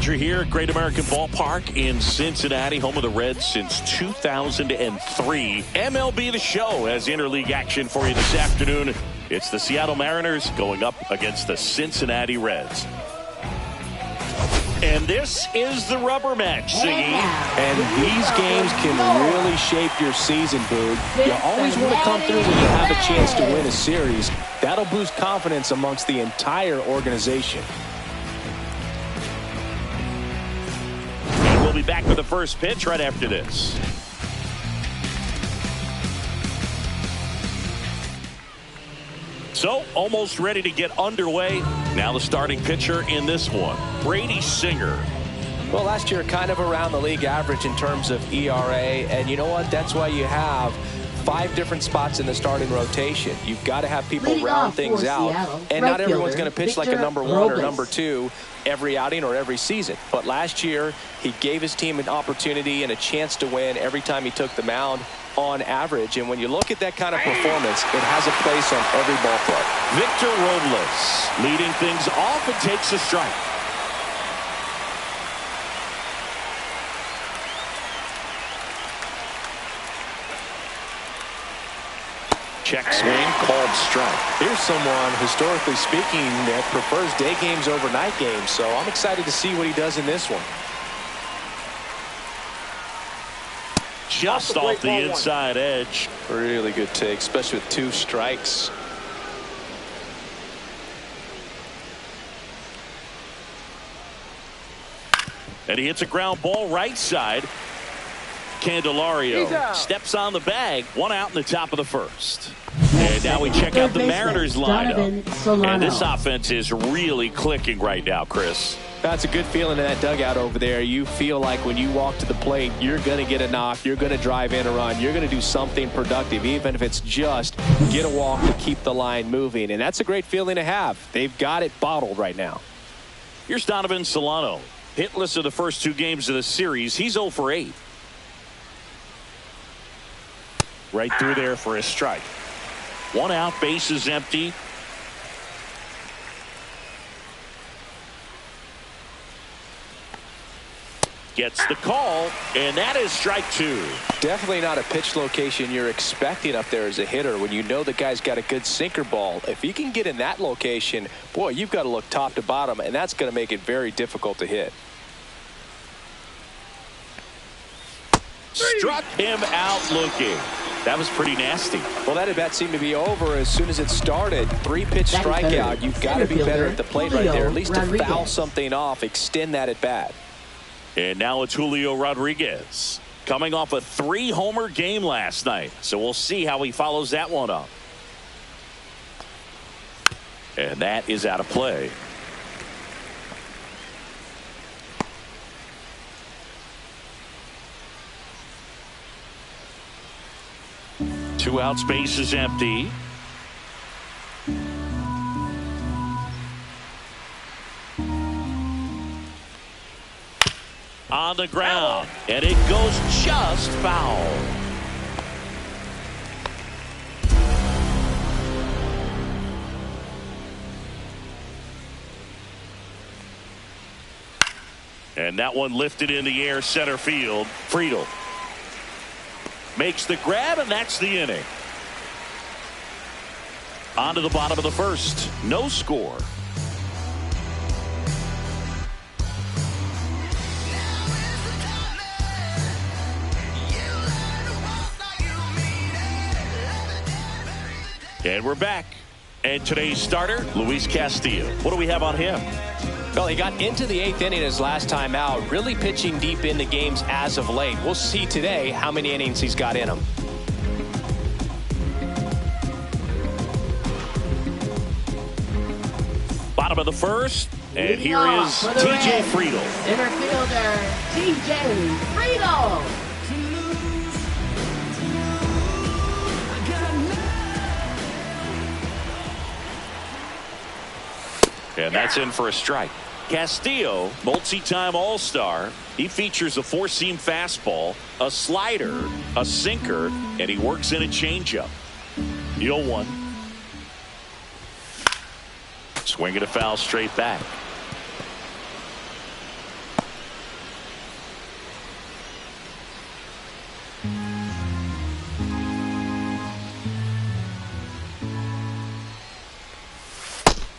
pitcher here at Great American Ballpark in Cincinnati, home of the Reds since 2003. MLB The Show has interleague action for you this afternoon. It's the Seattle Mariners going up against the Cincinnati Reds. And this is the rubber match, Siggy. And these games can really shape your season, Boog. You always want to come through when you have a chance to win a series. That'll boost confidence amongst the entire organization. And we'll be back with the first pitch right after this. So, almost ready to get underway. Now the starting pitcher in this one, Brady Singer. Well, last year kind of around the league average in terms of ERA. And you know what? That's why you have 5 different spots in the starting rotation. You've got to have people round things out. And not everyone's going to pitch like a number 1 or number 2 every outing or every season. But last year, he gave his team an opportunity and a chance to win every time he took the mound on average. And when you look at that kind of performance, it has a place on every ball club. Victor Robles leading things off and takes a strike. Check swing, called strike. Here's someone, historically speaking, that prefers day games over night games. So I'm excited to see what he does in this one. Just off the inside edge. Really good take, especially with 2 strikes. And he hits a ground ball right side. Candelario steps on the bag. 1 out in the top of the first. And now we check out the Mariners lineup. And this offense is really clicking right now, Chris. That's a good feeling in that dugout over there. You feel like when you walk to the plate, you're going to get a knock, you're going to drive in a run, you're going to do something productive, even if it's just get a walk to keep the line moving. And that's a great feeling to have. They've got it bottled right now. Here's Donovan Solano. Hitless of the first 2 games of the series. He's 0 for 8. Right through there for a strike. 1 out, bases empty. Gets the call, and that is strike 2. Definitely not a pitch location you're expecting up there as a hitter when you know the guy's got a good sinker ball. If he can get in that location, boy, you've got to look top to bottom, and that's going to make it very difficult to hit. Struck him out looking. That was pretty nasty. Well, that at-bat seemed to be over as soon as it started. 3-pitch strikeout. You've got to be better at the plate right there, at least to foul something off, extend that at-bat. And now it's Julio Rodriguez, coming off a 3-homer game last night. So we'll see how he follows that one up. And that is out of play. Two outs, base is empty. On the ground, and it goes just foul. And that one lifted in the air, center field. Friedel makes the grab, and that's the inning. On to the bottom of the first. No score. And we're back. And today's starter, Luis Castillo. What do we have on him? Well, he got into the 8th inning his last time out, really pitching deep into games as of late. We'll see today how many innings he's got in him. Bottom of the first, and here is T.J. Friedel. Center fielder, T.J. Friedel. And that's in for a strike. Castillo, multi-time All-Star. He features a 4-seam fastball, a slider, a sinker, and he works in a changeup. 0-1. Swing and a foul straight back.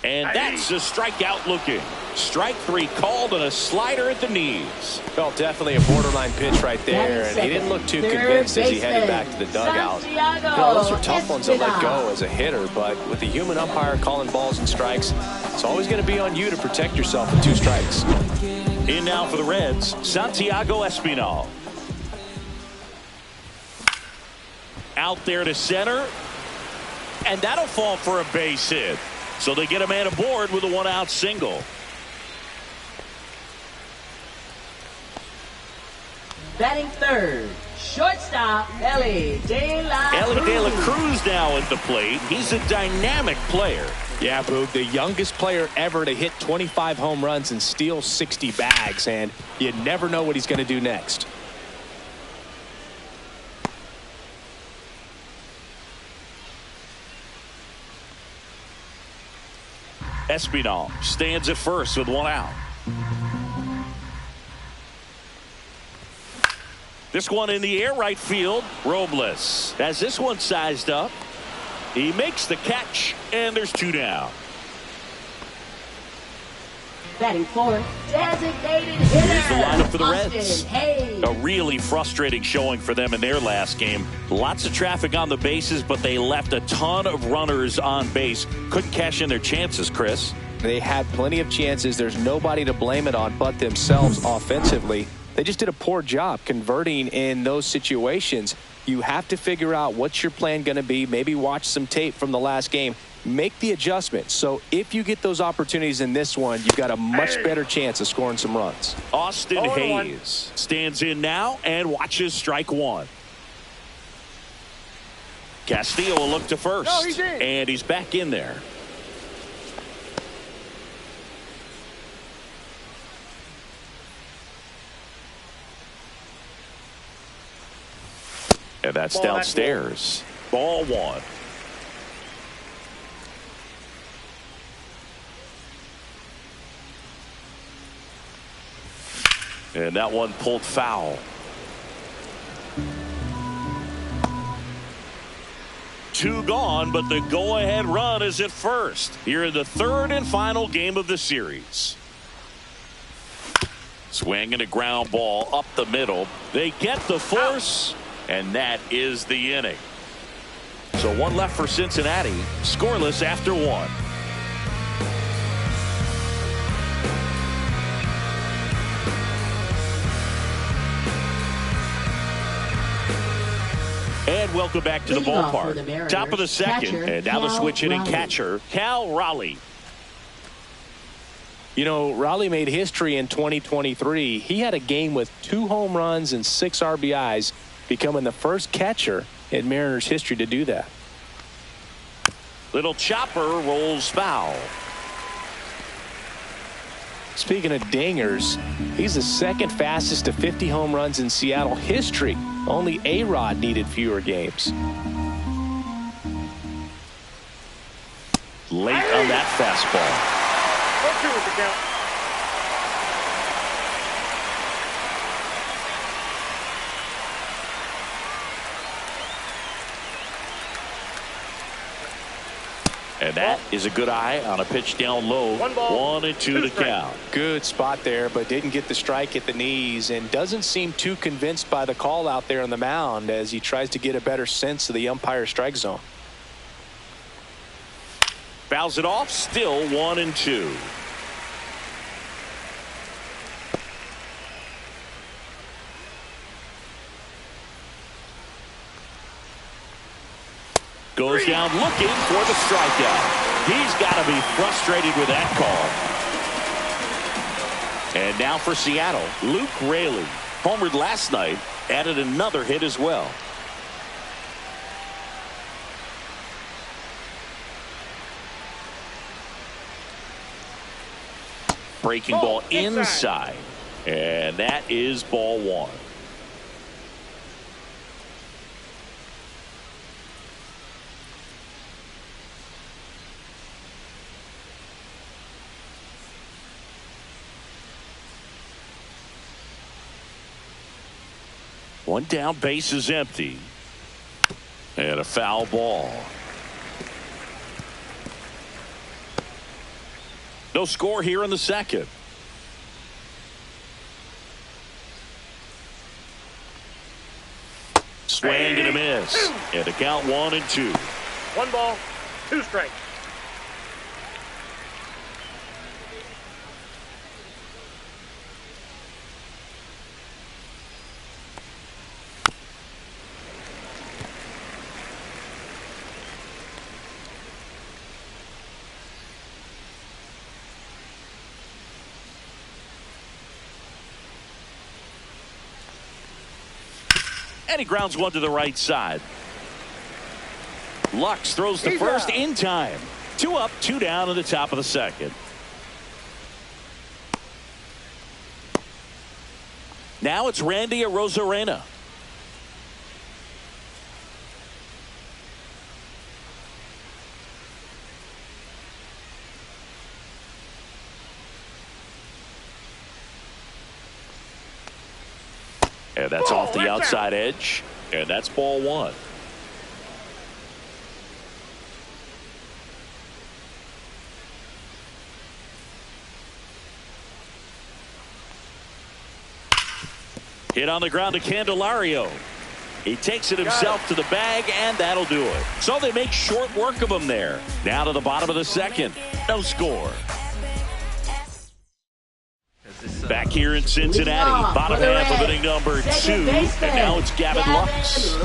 And that's a strikeout looking. Strike 3 called and a slider at the knees. Well, definitely a borderline pitch right there, and he didn't look too convinced as he headed back to the dugout. You know, those are tough ones to let go as a hitter, but with the human umpire calling balls and strikes, it's always going to be on you to protect yourself with 2 strikes. In now for the Reds, Santiago Espinal. Out there to center, and that'll fall for a base hit. So they get a man aboard with a 1-out single. Batting third, shortstop Ellie De La Cruz now at the plate. He's a dynamic player. Yeah, Boog, the youngest player ever to hit 25 home runs and steal 60 bags, and you never know what he's going to do next. Espinal stands at first with 1 out. This one in the air, right field. Robles has this one sized up. He makes the catch, and there's 2 down. Batting fourth, designated hitter. Here's the lineup for the Reds. Austin Hayes. A really frustrating showing for them in their last game. Lots of traffic on the bases, but they left a ton of runners on base. Couldn't cash in their chances, Chris. They had plenty of chances. There's nobody to blame it on but themselves offensively. They just did a poor job converting in those situations. You have to figure out what's your plan going to be. Maybe watch some tape from the last game. Make the adjustment. So if you get those opportunities in this one, you've got a much better chance of scoring some runs. Austin Hayes stands in now and watches strike 1. Castillo will look to first. And he's back in there. And that's downstairs. Ball 1. And that one pulled foul. 2 gone, but the go-ahead run is at first. Here in the 3rd and final game of the series. Swing and a ground ball up the middle. They get the force, and that is the inning. So 1 left for Cincinnati, scoreless after 1. And welcome back to the ballpark. Top of the 2nd, and now the switch hitting catcher, Cal Raleigh. You know, Raleigh made history in 2023. He had a game with 2 home runs and 6 RBIs, becoming the first catcher in Mariners history to do that. Little chopper rolls foul. Speaking of dingers, he's the 2nd fastest to 50 home runs in Seattle history. Only A-Rod needed fewer games. Late on that fastball. 1-2 with the count. And that is a good eye on a pitch down low. 1-2 to count. Good spot there, but didn't get the strike at the knees and doesn't seem too convinced by the call out there on the mound as he tries to get a better sense of the umpire's strike zone. Fouls it off, still 1-2. Goes down looking for the strikeout. He's got to be frustrated with that call. And now for Seattle, Luke Raley. Homered last night, added another hit as well. Breaking ball inside. And that is ball 1. One down, base is empty. And a foul ball. No score here in the second. Swing and a miss. And a count 1-2. 1 ball, 2 strikes. And he grounds one to the right side. Lux throws to first in time. 2 up, 2 down in the top of the second. Now it's Randy Arozarena. And that's off the outside edge. And that's ball 1. Hit on the ground to Candelario. He takes it himself to the bag, and that'll do it. So they make short work of him there. Now to the bottom of the second. No score. Back here in Cincinnati, bottom half of inning number 2, and now it's Gavin Lux.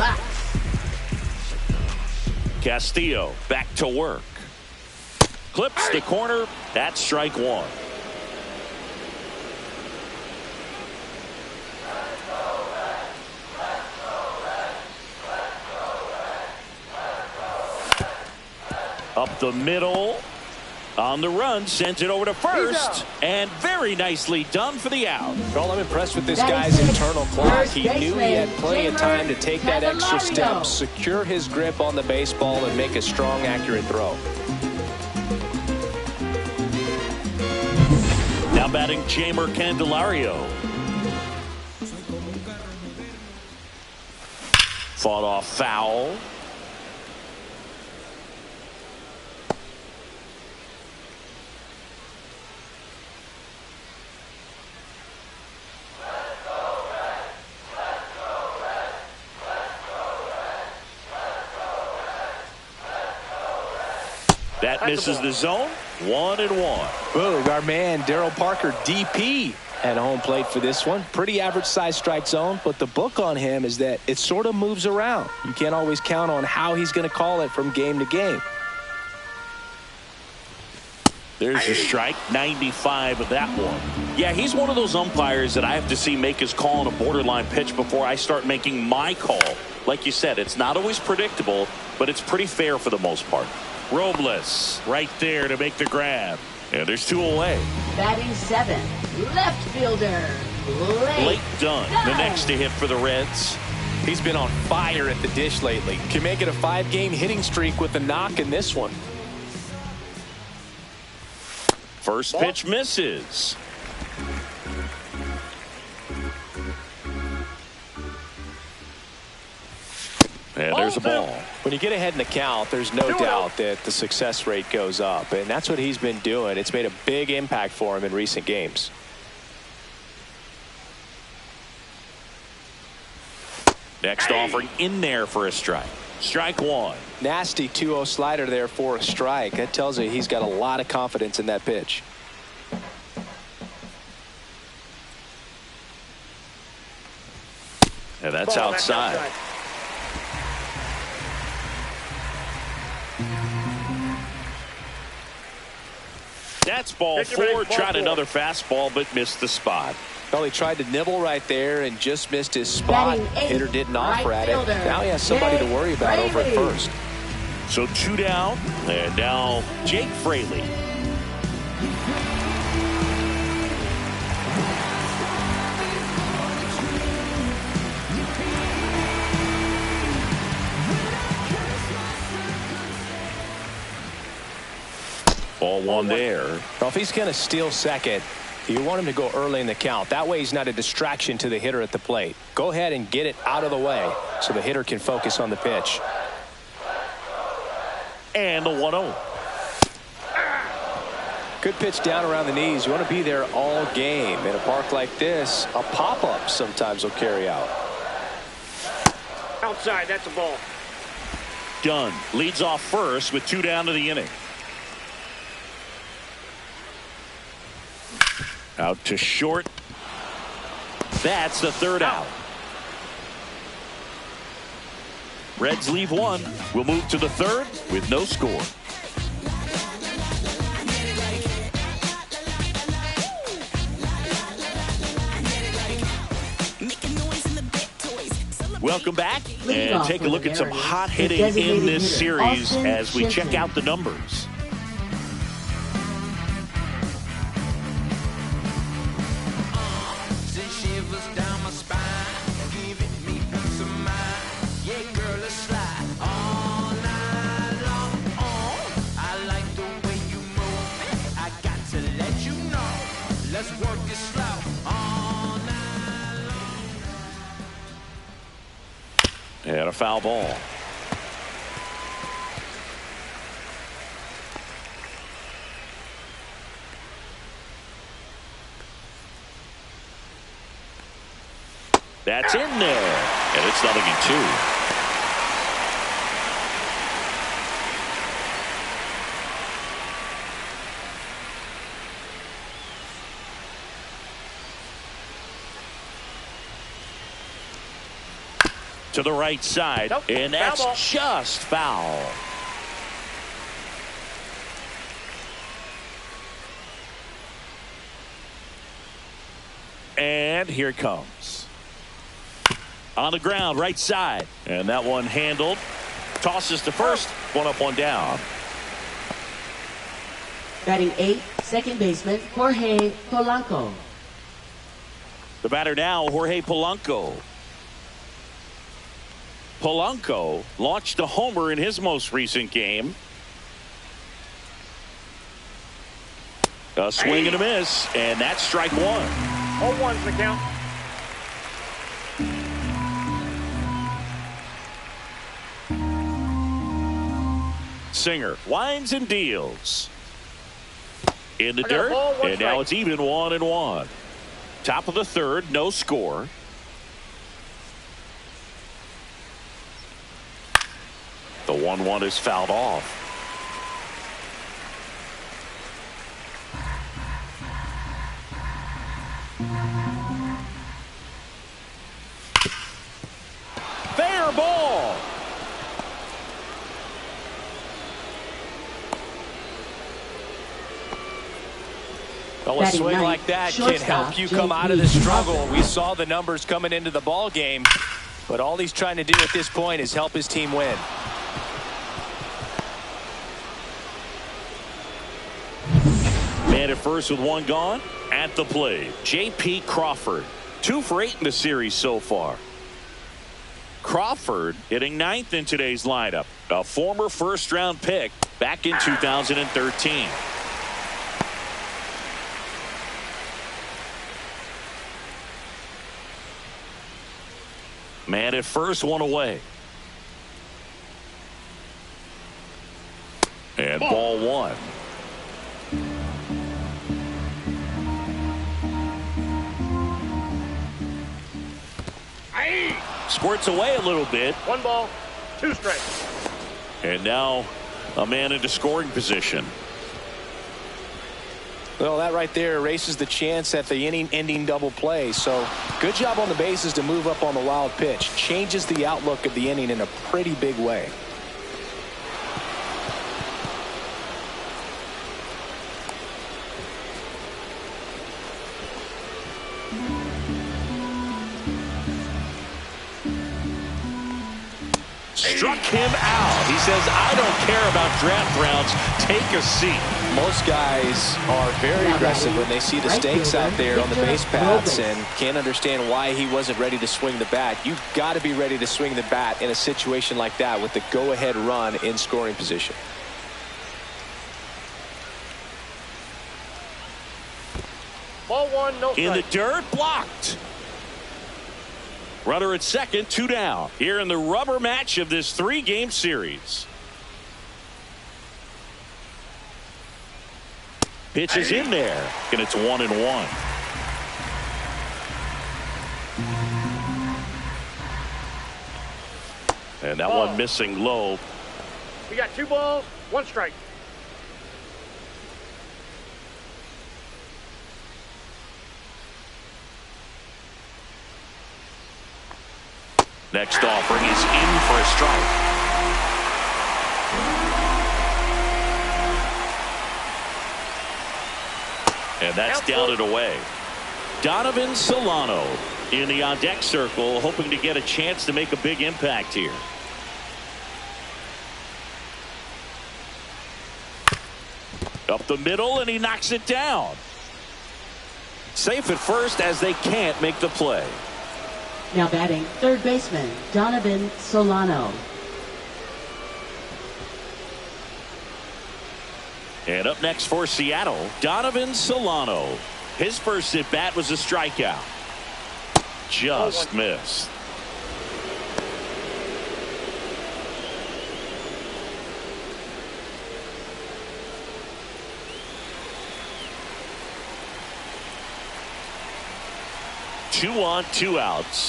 Castillo back to work. Clips the corner. That's strike 1. Up the middle. On the run, sends it over to first, and very nicely done for the out. Well, I'm impressed with this guy's internal clock. He knew he had plenty of time to take that extra step, secure his grip on the baseball, and make a strong, accurate throw. Now batting Jamer Candelario. Fought off foul. That misses the zone. 1-1. Boog, our man Daryl Parker, DP, at home plate for this one. Pretty average size strike zone, but the book on him is that it sort of moves around. You can't always count on how he's going to call it from game to game. There's your strike. 95 of that one. Yeah, he's one of those umpires that I have to see make his call on a borderline pitch before I start making my call. Like you said, it's not always predictable, but it's pretty fair for the most part. Robles right there to make the grab. And there's 2 away. Batting 7, left fielder, Blake Dunn, the next to hit for the Reds. He's been on fire at the dish lately. Can make it a 5-game hitting streak with the knock in this one. First pitch misses. And there's a ball. When you get ahead in the count, there's no doubt that the success rate goes up, and that's what he's been doing. It's made a big impact for him in recent games. Next offering in there for a strike. Strike 1. Nasty 2-0 slider there for a strike. That tells you he's got a lot of confidence in that pitch. And that's outside. That's ball 4. Tried another fastball, but missed the spot. Well, he tried to nibble right there and just missed his spot. Hitter didn't offer at it. Now he has somebody to worry about over at first. So 2 down, and now Jake Fraley. Ball 1 there. Well, if he's going to steal second, You want him to go early in the count. That way he's not a distraction to the hitter at the plate. Go ahead and get it out of the way so the hitter can focus on the pitch. And the 1-0. Good pitch down around the knees. You want to be there all game. In a park like this, a pop-up sometimes will carry out. Outside, that's a ball. Dunn leads off first with 2 down to the inning. Out to short. That's the 3rd out. Reds leave 1. We'll move to the 3rd with no score. Welcome back and take a look at some hot hitting in this series as we check out the numbers. And a foul ball. That's in there. And it's 0-2. To the right side, nope, and that's foul just foul. And here it comes. On the ground, right side, and that one handled. Tosses to first, 1 up, 1 down. Batting 8th, second baseman Jorge Polanco. The batter now, Jorge Polanco. Polanco launched a homer in his most recent game. A swing and a miss, and that's strike 1. 0-1's the count. Singer winds and deals. In the I got a dirt, ball, 1 and now strike. it's even 1-1. Top of the 3rd, no score. The 1-1 is fouled off. Fair ball. Well, a Batting swing ninth, like that can shortstop, help you come JP out of the struggle. Crawford. We saw the numbers coming into the ball game, but all he's trying to do at this point is help his team win. Man at first with 1 gone. At the plate, J.P. Crawford. 2 for 8 in the series so far. Crawford hitting 9th in today's lineup. A former 1st-round pick back in 2013. Man at first, 1 away. And ball 1. Squirts away a little bit. 1 ball, 2 strikes. And now a man into scoring position. Well, that right there erases the chance at the inning-ending double play. So good job on the bases to move up on the wild pitch. Changes the outlook of the inning in a pretty big way. Struck him out. He says, I don't care about draft rounds. Take a seat. Most guys are very aggressive when they see the stakes out there on the base paths and can't understand why he wasn't ready to swing the bat. You've got to be ready to swing the bat in a situation like that with the go-ahead run in scoring position. Ball 0-1, no In the strike. dirt, blocked. Runner at second, 2 down. Here in the rubber match of this 3-game series. Pitch is in there, and it's 1-1. And that one missing low. We got 2 balls, 1 strike. Next offering is in for a strike. And that's down and away. Donovan Solano in the on-deck circle, hoping to get a chance to make a big impact here. Up the middle, and he knocks it down. Safe at first as they can't make the play. Now batting third baseman Donovan Solano. And up next for Seattle, Donovan Solano. His first at bat was a strikeout. Just missed. Two on, 2 outs.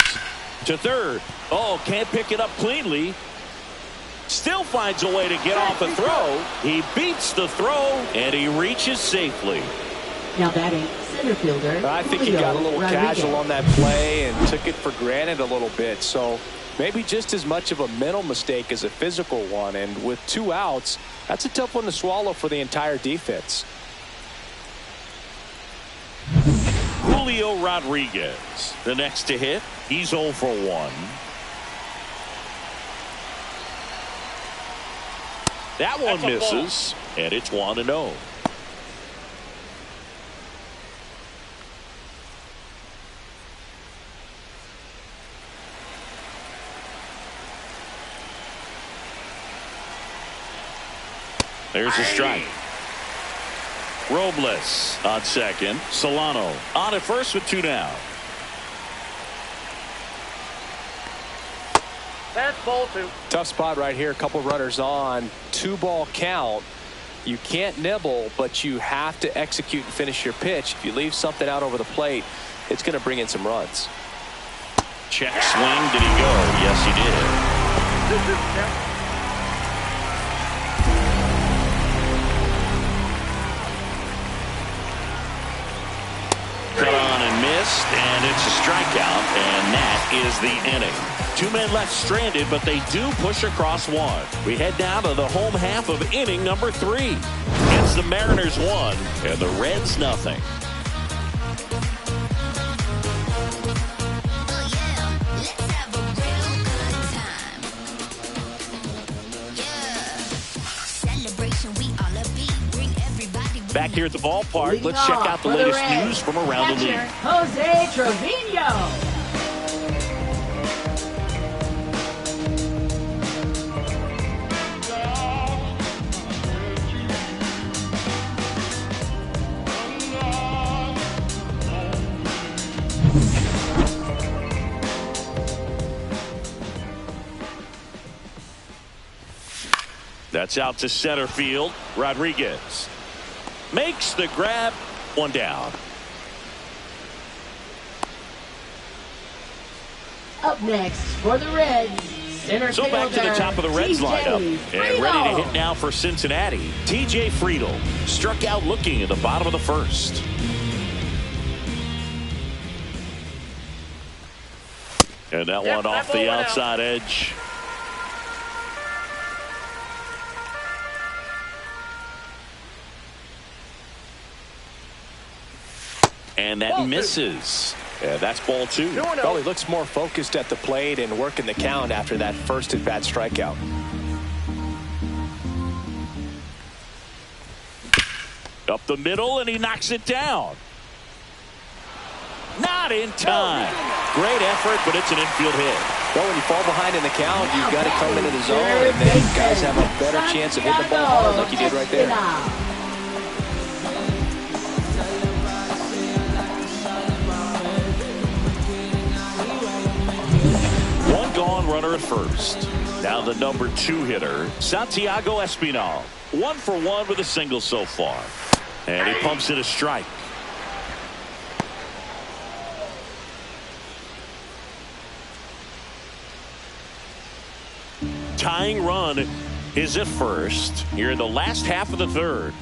To third. Oh, can't pick it up cleanly. Still finds a way to get off a throw. He beats the throw, and he reaches safely. Now batting center fielder. I think he got a little casual on that play and took it for granted a little bit. So maybe just as much of a mental mistake as a physical one. And with 2 outs, that's a tough one to swallow for the entire defense. Julio Rodriguez, the next to hit. He's 0 for 1. That one misses, and it's 1-0. There's a strike. Robles on second. Solano on at first with 2 down. That's ball 2. Tough spot right here. A couple runners on. 2-ball count. You can't nibble, but you have to execute and finish your pitch. If you leave something out over the plate, it's going to bring in some runs. Check swing. Did he go? Yes, he did. Cut on and missed, and it's a strikeout, and that is the inning. 2 men left stranded, but they do push across 1. We head down to the home half of inning number 3. It's the Mariners 1 and the Reds nothing. Back here at the ballpark, let's check out the latest news from around the league. Jose Trevino. That's out to center field. Rodriguez makes the grab. 1 down. Up next for the Reds, center So back to the top of the Reds lineup. And ready to hit now for Cincinnati. TJ Friedl struck out looking at the bottom of the first. And that one off the outside edge. And that misses. Yeah, that's ball 2. Well, he looks more focused at the plate and working the count after that first at-bat strikeout. Up the middle, and he knocks it down. Not in time. Great effort, but it's an infield hit. Well, when you fall behind in the count, you've got to come into the zone, and then guys have a better chance of hitting the ball hard like you did right there. on runner at first. Now the number 2 hitter, Santiago Espinal. 1 for 1 with a single so far. And he pumps it a strike. Tying run is at first here in the last half of the third.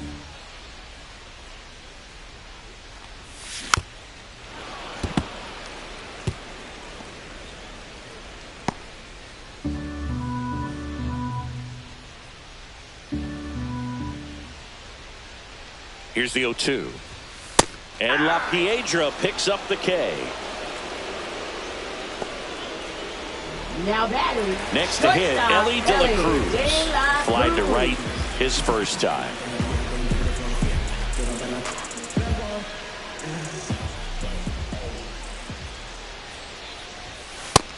Here's the 0-2. And La Piedra picks up the K. Now batting. Next to hit, Ellie De La Cruz. Flied to right his first time.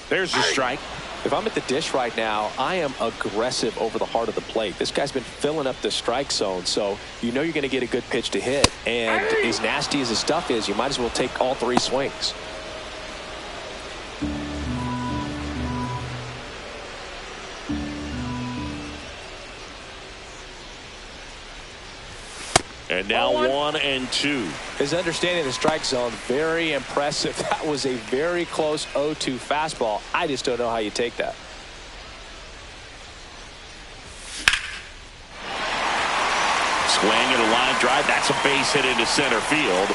There's the strike. If I'm at the dish right now, I am aggressive over the heart of the plate. This guy's been filling up the strike zone, so you know you're going to get a good pitch to hit. And as nasty as his stuff is, you might as well take all 3 swings. And now 1 and 2. His understanding of the strike zone, very impressive. That was a very close 0-2 fastball. I just don't know how you take that. Swing and a line drive. That's a base hit into center field.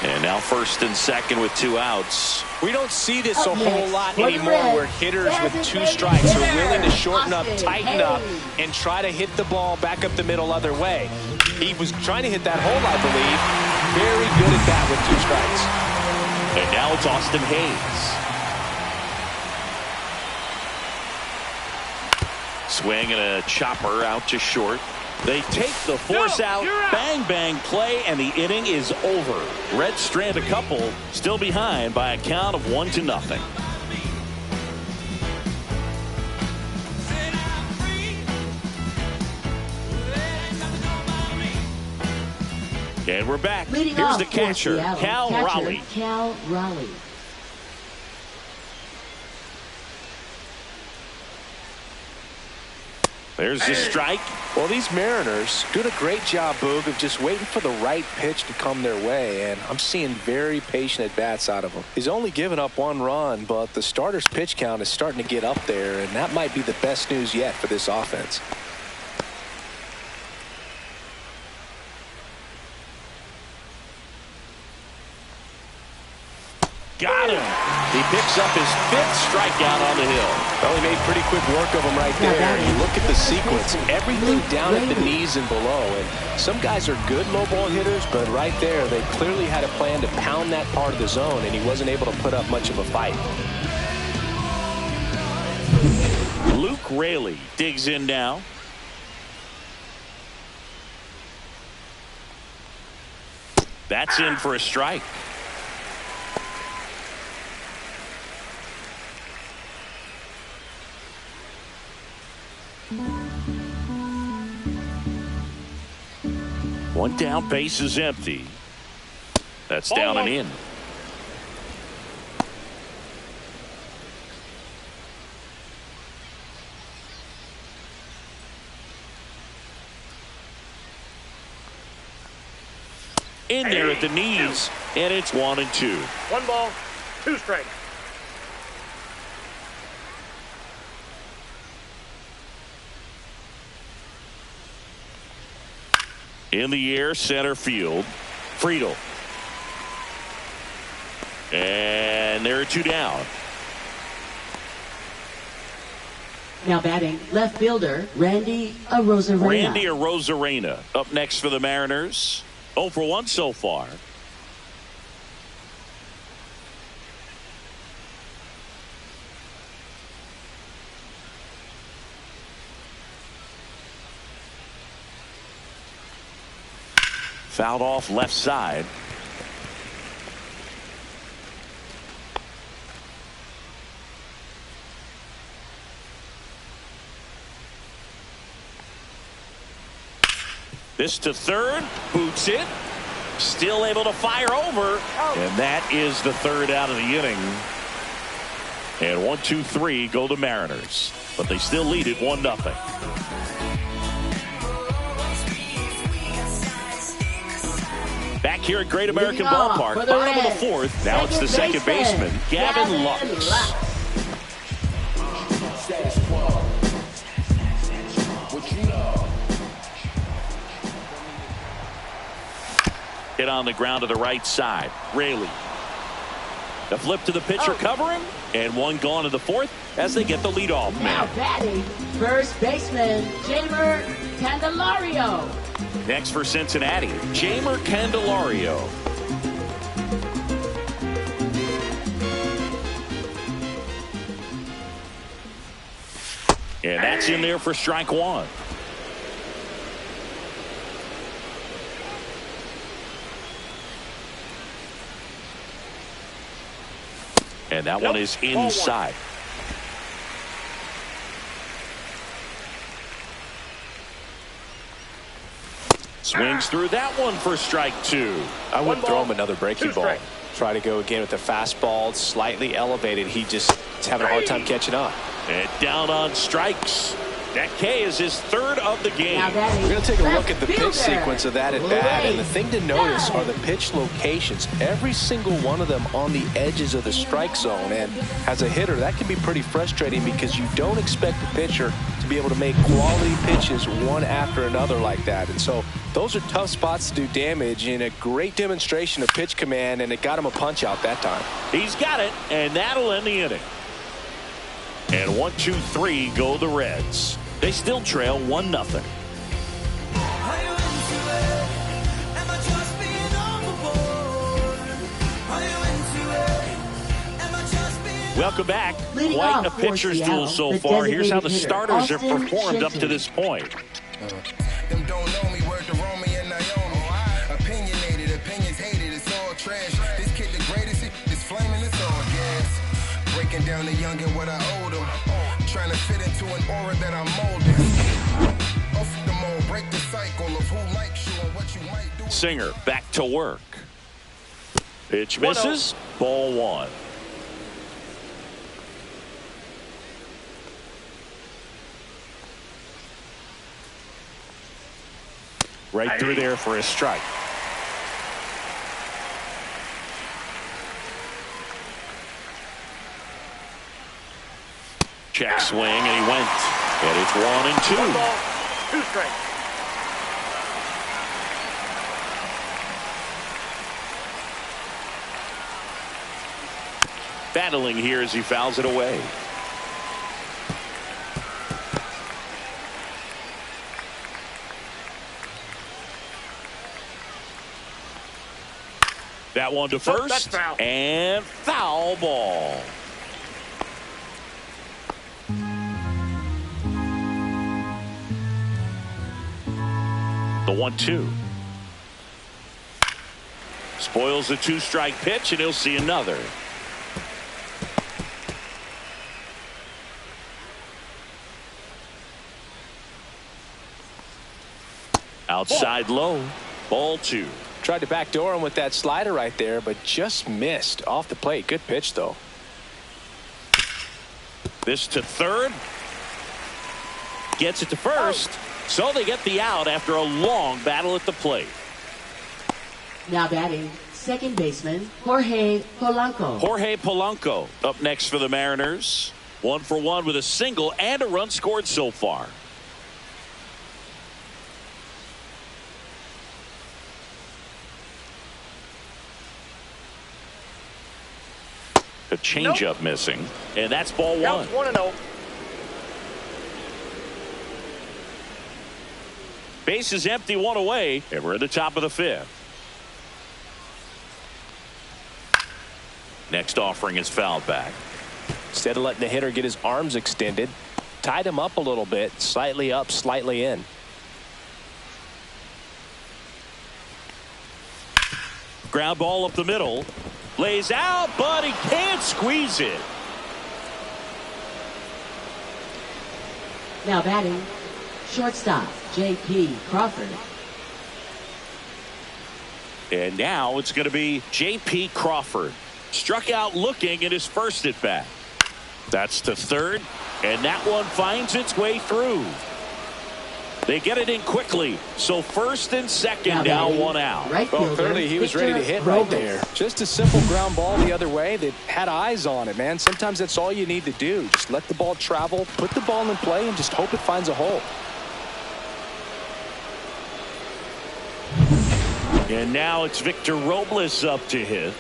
And now first and second with 2 outs. We don't see this a whole lot anymore where hitters with 2 strikes are willing to shorten up, tighten up, and try to hit the ball back up the middle other way. He was trying to hit that hole, I believe. Very good at that with 2 strikes. And now it's Austin Hayes. Swing and a chopper out to short. They take the force out, bang, bang play, and the inning is over. Reds strand a couple, still behind by a count of 1-0. And we're back. Here's the catcher, Cal Raleigh. Cal Raleigh. There's the strike. Well, these Mariners doing a great job, Boog, of just waiting for the right pitch to come their way, and I'm seeing very patient at-bats out of him. He's only given up 1 run, but the starter's pitch count is starting to get up there, and that might be the best news yet for this offense. Got him. He picks up his 5th strikeout on the hill. Well, he made pretty quick work of him right there. You look at the sequence, everything down at the knees and below. And some guys are good low ball hitters, but right there, they clearly had a plan to pound that part of the zone, and he wasn't able to put up much of a fight. Luke Raley digs in now. That's in for a strike. One down, base is empty. That's down and in. In there at the knees, and it's 1-2. 1 ball, 2 strikes. In the air, center field. Friedel. And there are 2 down. Now batting, left fielder, Randy Arozarena. Randy Arozarena up next for the Mariners. 0 for 1 so far. Fouled off left side. This to third, boots it, still able to fire over, and that is the 3rd out of the inning. And 1, 2, 3 go the Mariners. But they still lead it 1-0. Back here at Great American Ballpark, bottom of the fourth. Now it's the second baseman, Gavin Lux. Hit on the ground to the right side. Raley. The flip to the pitcher covering, and one gone in the fourth as they get the leadoff man. Now batting, first baseman, Jamer Candelario. Next for Cincinnati, Jamer Candelario. And that's in there for strike one. And that one is inside. Swings through that one for strike two. I wouldn't throw him another breaking ball. Try to go again with the fastball, slightly elevated. He just is having a hard time catching up. And down on strikes. That K is his third of the game. We're going to take a look at the pitch sequence of that at bat. And the thing to notice are the pitch locations. Every single one of them on the edges of the strike zone. And as a hitter, that can be pretty frustrating because you don't expect the pitcher to be able to make quality pitches one after another like that. And so those are tough spots to do damage, and a great demonstration of pitch command, and it got him a punch out that time. He's got it, and that'll end the inning. And 1, 2, 3 go the Reds. They still trail 1-0. Welcome back. Quite a pitcher's duel so far. Here's how the starters have performed up to this point. Them don't know me, word to Romy and Naomi. Opinionated, opinions hated, it's all trash. This kid the greatest, it's flaming, it's all gas. Breaking down the young and what I owed him. Trying to fit into an aura that I'm molding. Off the mold, break the cycle of who likes you and what you might do. Singer back to work. Pitch misses. Ball one. Right through there for a strike. Check swing, and he went. And it's 1-2. 1 ball, 2 strikes. Battling here as he fouls it away. That one to first, foul. And foul ball. The 1-2. Spoils the 2-strike pitch, and he'll see another. Outside low, ball 2. Tried to backdoor him with that slider right there, but just missed off the plate. Good pitch, though. This to third. Gets it to first. So they get the out after a long battle at the plate. Now batting, second baseman, Jorge Polanco. Jorge Polanco up next for the Mariners. 1 for 1 with a single and a run scored so far. A changeup missing, and that's ball 1. Counts 1-0. Base is empty, 1 away, and we're at the top of the 5th. Next offering is fouled back. Instead of letting the hitter get his arms extended, tied him up a little bit, slightly up, slightly in. Ground ball up the middle. Lays out, but he can't squeeze it. Now batting, shortstop, J.P. Crawford. And now it's going to be J.P. Crawford. Struck out looking at his first at bat. That's to third, and that one finds its way through. They get it in quickly, so first and second down, one out. Well, clearly he was ready to hit right there. Just a simple ground ball the other way. They had eyes on it, man. Sometimes that's all you need to do. Just let the ball travel, put the ball in play, and just hope it finds a hole. And now it's Victor Robles up to hit.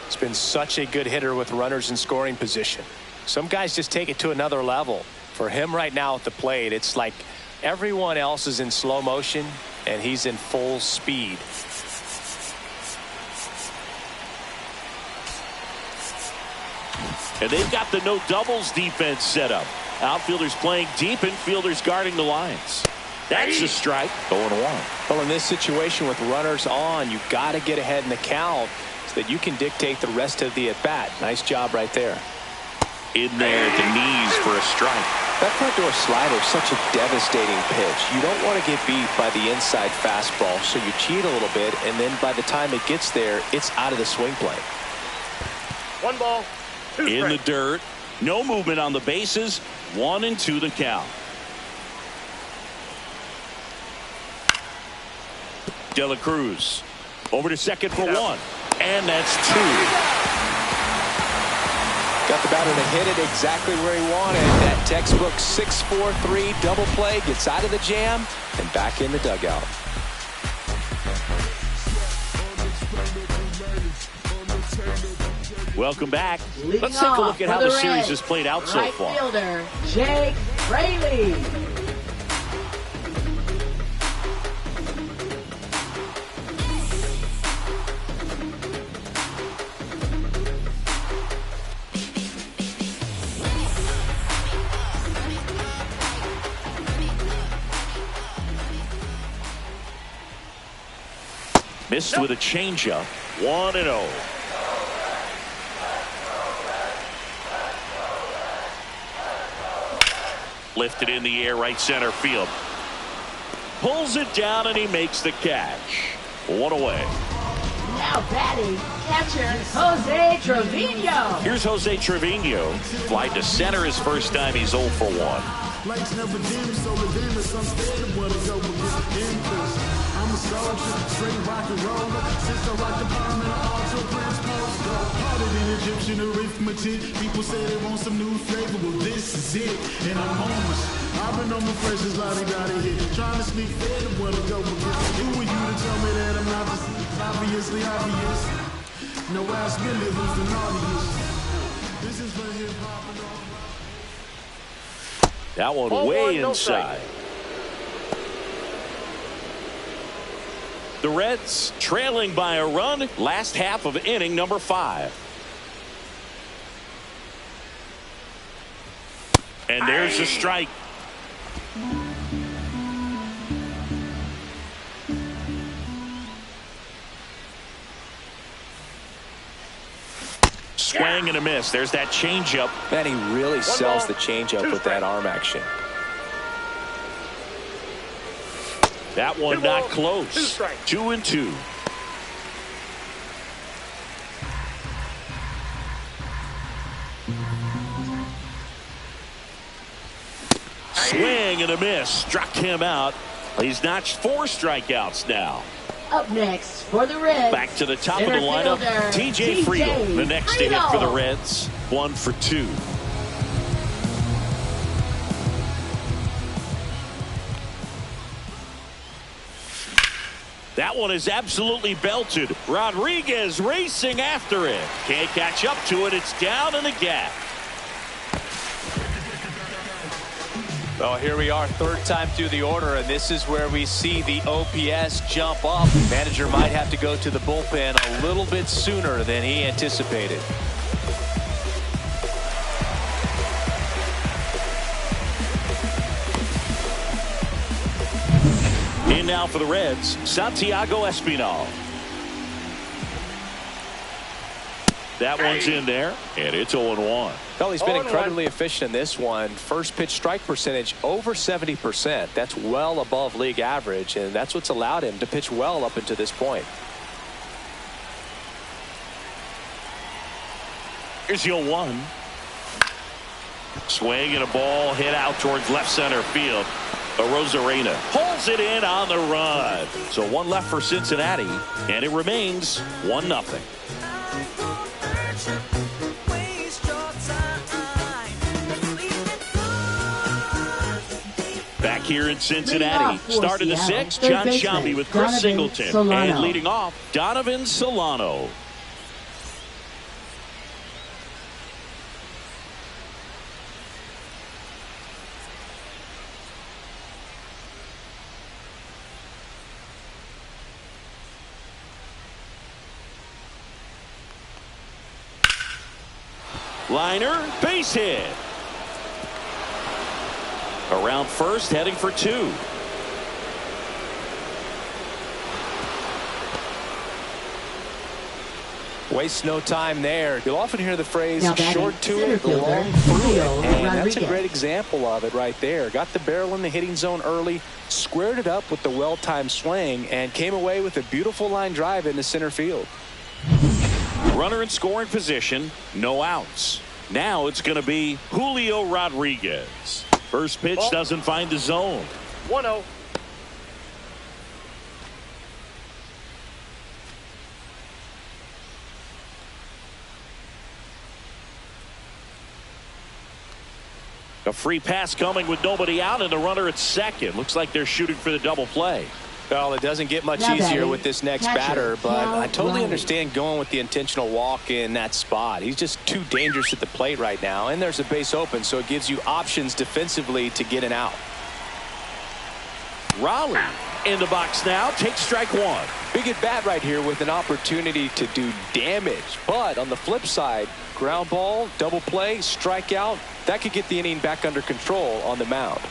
He's been such a good hitter with runners in scoring position. Some guys just take it to another level. For him right now at the plate, it's like everyone else is in slow motion, and he's in full speed. And they've got the no doubles defense set up. Outfielders playing deep, infielders guarding the lines. That's a strike. 0-1. Well, in this situation with runners on, you've got to get ahead in the count so that you can dictate the rest of the at-bat. Nice job right there. In there at the knees for a strike. That front door slider is such a devastating pitch. You don't want to get beat by the inside fastball, so you cheat a little bit, and then by the time it gets there, it's out of the swing plane. 1 ball, 2 strikes. In the dirt. No movement on the bases. 1-2 the count. De La Cruz over to second for 1. And that's 2. Got the batter to hit it exactly where he wanted. That textbook 6-4-3 double play, gets out of the jam and back in the dugout. Welcome back. Let's take a look at how the series has played out so far. Right fielder, Jake Fraley. Missed with a changeup. 1-0. Lifted in the air, right center field. Pulls it down and he makes the catch. 1 away. Now batting, catcher Jose Trevino. Here's Jose Trevino. Fly to center his first time. He's 0 for 1. Lights never dim, so the dim is unstable. What is over with I'm a soldier, straight rock and roller. Since I rock the bomb and altar prince poster. Harder than Egyptian arithmetic. People say they want some new flavor. Well, this is it, and I'm homeless. I've been on my freshest lottie-dottie hit. Trying to sneak fed of what I go with. Who are you to tell me that I'm not just obviously obvious? No, ask Billy who's the naughtiest. This is for hip-hop and all. That one way inside. The Reds trailing by a run. Last half of inning number 5. And there's a strike. Swing and a miss. There's that changeup. Man, he really sells the changeup with that arm action. That one not close. 2-2. Swing and a miss. Struck him out. He's notched 4 strikeouts now. Up next for the Reds. Back to the top of the lineup. TJ Friedl, the next to hit for the Reds. 1 for 2. That one is absolutely belted. Rodriguez racing after it. Can't catch up to it. It's down in the gap. Well, here we are, third time through the order, and this is where we see the OPS jump up. Manager might have to go to the bullpen a little bit sooner than he anticipated. In now for the Reds, Santiago Espinal. That one's in there, and it's 0-1. Well, he's been incredibly efficient in this one. First pitch strike percentage over 70%. That's well above league average, and that's what's allowed him to pitch well up until this point. Here's the 0-1. Swing and a ball hit out towards left center field. Arozarena pulls it in on the run. So one left for Cincinnati, and it remains 1-0. Back here in Cincinnati, start of the sixth, John Shambi with Chris Singleton. And leading off, Donovan Solano. Liner, base hit. Around first, heading for two. Waste no time there. You'll often hear the phrase short to it, fielder, long through it. Julio And that's a Rodriguez. great example of it right there. Got the barrel in the hitting zone early, squared it up with the well-timed swing, and came away with a beautiful line drive into center field. Runner in scoring position, no outs. Now it's going to be Julio Rodriguez. First pitch doesn't find the zone. 1-0. A free pass coming with nobody out and the runner at second. Looks like they're shooting for the double play. Well, it doesn't get much Now easier batting, with this next catcher, batter, but Cal I totally Raleigh. understand going with the intentional walk in that spot. He's just too dangerous at the plate right now, and there's a base open, so it gives you options defensively to get an out. Raleigh in the box now, takes strike one. Big at bat right here with an opportunity to do damage, but on the flip side, ground ball, double play, strikeout, that could get the inning back under control on the mound.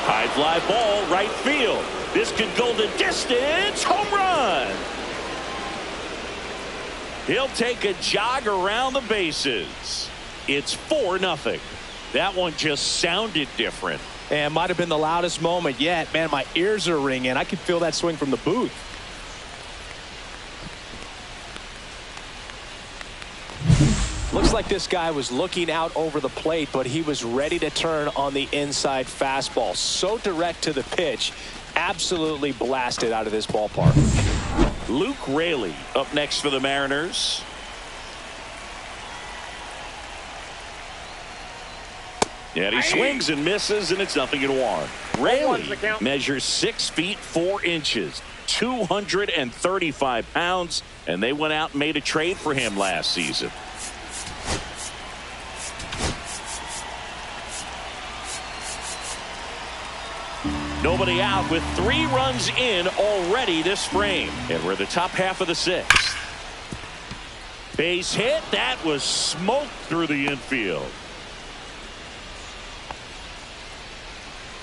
High fly ball, right field. This could go the distance. Home run. He'll take a jog around the bases. It's 4-0. That one just sounded different. And might have been the loudest moment yet. Man, my ears are ringing. I can feel that swing from the booth. Looks like this guy was looking out over the plate, but he was ready to turn on the inside fastball. So direct to the pitch. Absolutely blasted out of this ballpark. Luke Raley up next for the Mariners. And he swings and misses, and it's 0-1. Raley measures 6 feet 4 inches, 235 pounds, and they went out and made a trade for him last season. Nobody out with 3 runs in already this frame. And we're the top half of the 6th. Base hit. That was smoked through the infield.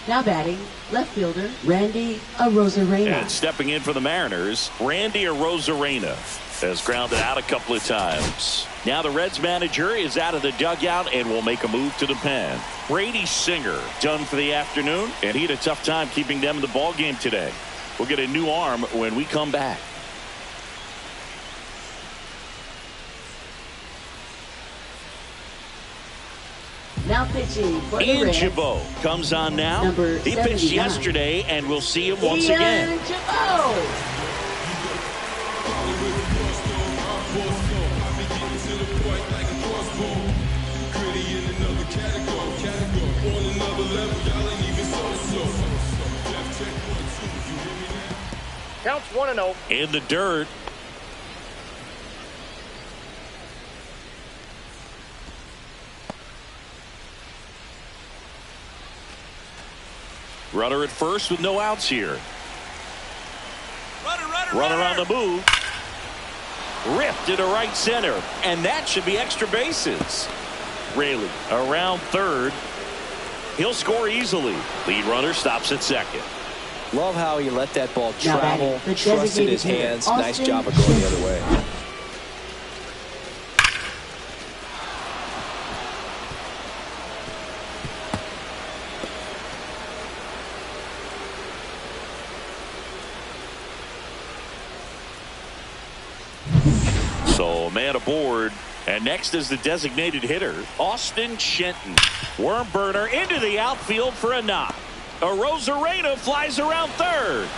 Now batting, left fielder, Randy Arozarena. And stepping in for the Mariners, Randy Arozarena has grounded out a couple of times. Now the Reds manager is out of the dugout and will make a move to the pen. Brady Singer done for the afternoon, and he had a tough time keeping them in the ball game today. We'll get a new arm when we come back. Now pitching for the Ian Reds, Chabot comes on now. Number He pitched 79. yesterday, and we'll see him once Ian again. Chabot. Counts 1-0. In the dirt. Runner at first with no outs here. Runner on the move. Ripped into right center. And that should be extra bases. Raley around third. He'll score easily. Lead runner stops at second. Love how he let that ball Now travel, batting, the trusted his designated hands. hitter, Nice Austin job of going the Schaefer. other way. So man aboard And next is the designated hitter, Austin Shenton. Worm burner into the outfield for a knock. Arozarena flies around third.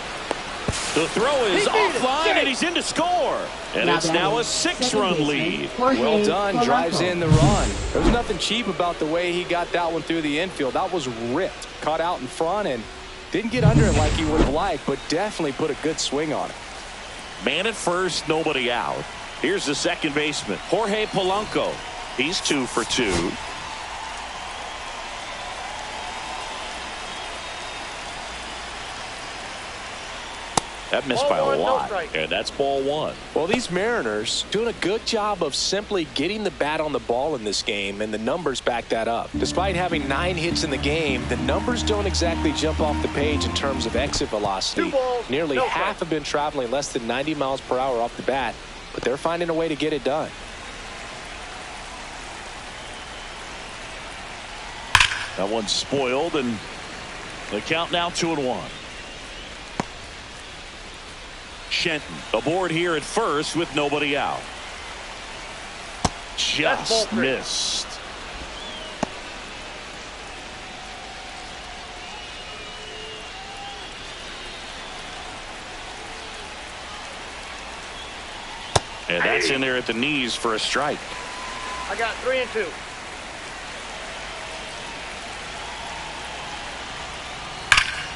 The throw is offline, and he's in to score. And it's now a 6-run lead. Well done, drives in the run. There's nothing cheap about the way he got that one through the infield. That was ripped, caught out in front, and didn't get under it like he would have liked, but definitely put a good swing on it. Man at first, nobody out. Here's the second baseman, Jorge Polanco. He's 2 for 2. That missed by a lot, and that's ball 1. Well, these Mariners doing a good job of simply getting the bat on the ball in this game, and the numbers back that up. Despite having 9 hits in the game, the numbers don't exactly jump off the page in terms of exit velocity. Nearly half have been traveling less than 90 miles per hour off the bat, but they're finding a way to get it done. That one's spoiled, and the count now 2-1. Shenton aboard here at first with nobody out. Just missed. And that's in there at the knees for a strike. I got 3 and 2.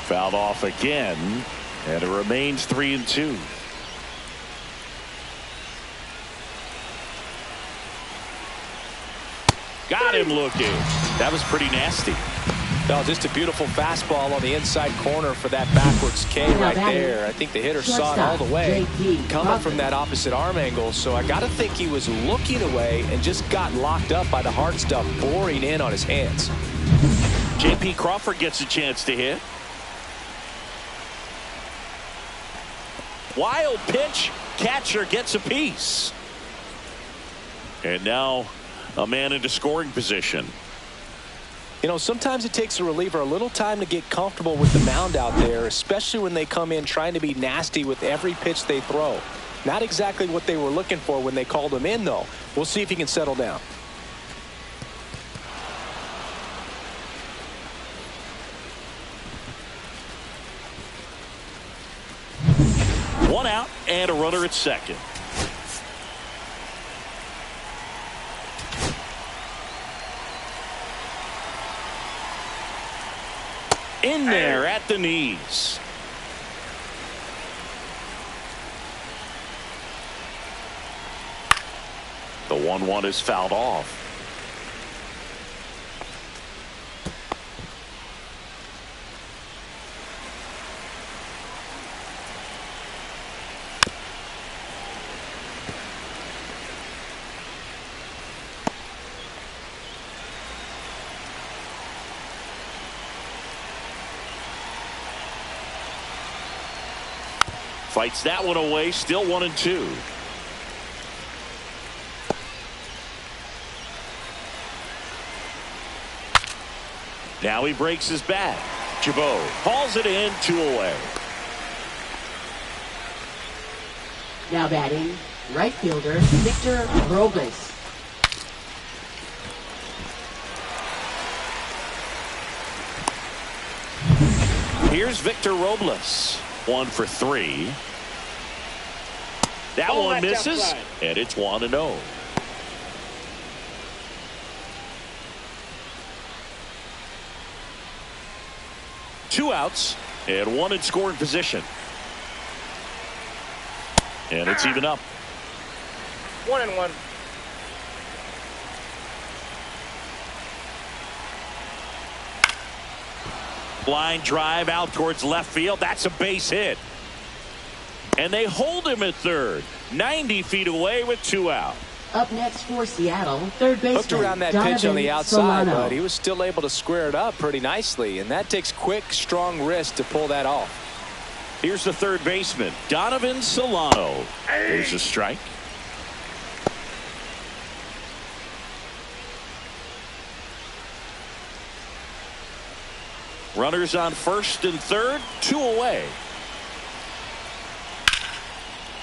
Fouled off again, and it remains 3 and 2. Got him looking. That was pretty nasty. No, just a beautiful fastball on the inside corner for that backwards K right there. I think the hitter saw it all the way coming from that opposite arm angle. So I got to think he was looking away and just got locked up by the hard stuff boring in on his hands. J.P. Crawford gets a chance to hit. Wild pitch. Catcher gets a piece. And now a man into scoring position. You know, sometimes it takes a reliever a little time to get comfortable with the mound out there, especially when they come in trying to be nasty with every pitch they throw. Not exactly what they were looking for when they called him in, though. We'll see if he can settle down. One out and a runner at second. In there at the knees. The 1-1 is fouled off. Fights that one away, still 1 and 2. Now he breaks his bat. Chabot hauls it in, 2 away. Now batting, right fielder Victor Robles. Here's Victor Robles. 1 for 3. That one misses, outside. And it's 1-0. Two outs and 1 in scoring position. And it's even up. 1-1. Line drive out towards left field. That's a base hit. And they hold him at third. 90 feet away with 2 out. Up next for Seattle, third baseman hooked around that pitch on the outside, but he was still able to square it up pretty nicely. And that takes quick, strong wrist to pull that off. Here's the third baseman, Donovan Solano. There's a strike. Runners on first and third, 2 away.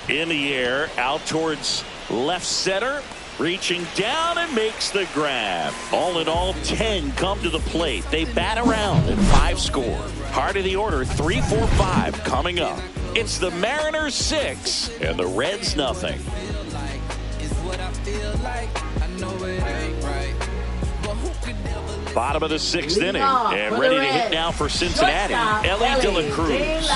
In the air, out towards left center. Reaching down and makes the grab. All in all, 10 come to the plate. They bat around and 5 score. Heart of the order, 3, 4, 5 coming up. It's the Mariners 6 and the Reds nothing. Bottom of the 6th inning and ready to hit now for Cincinnati. Ellie De La Cruz.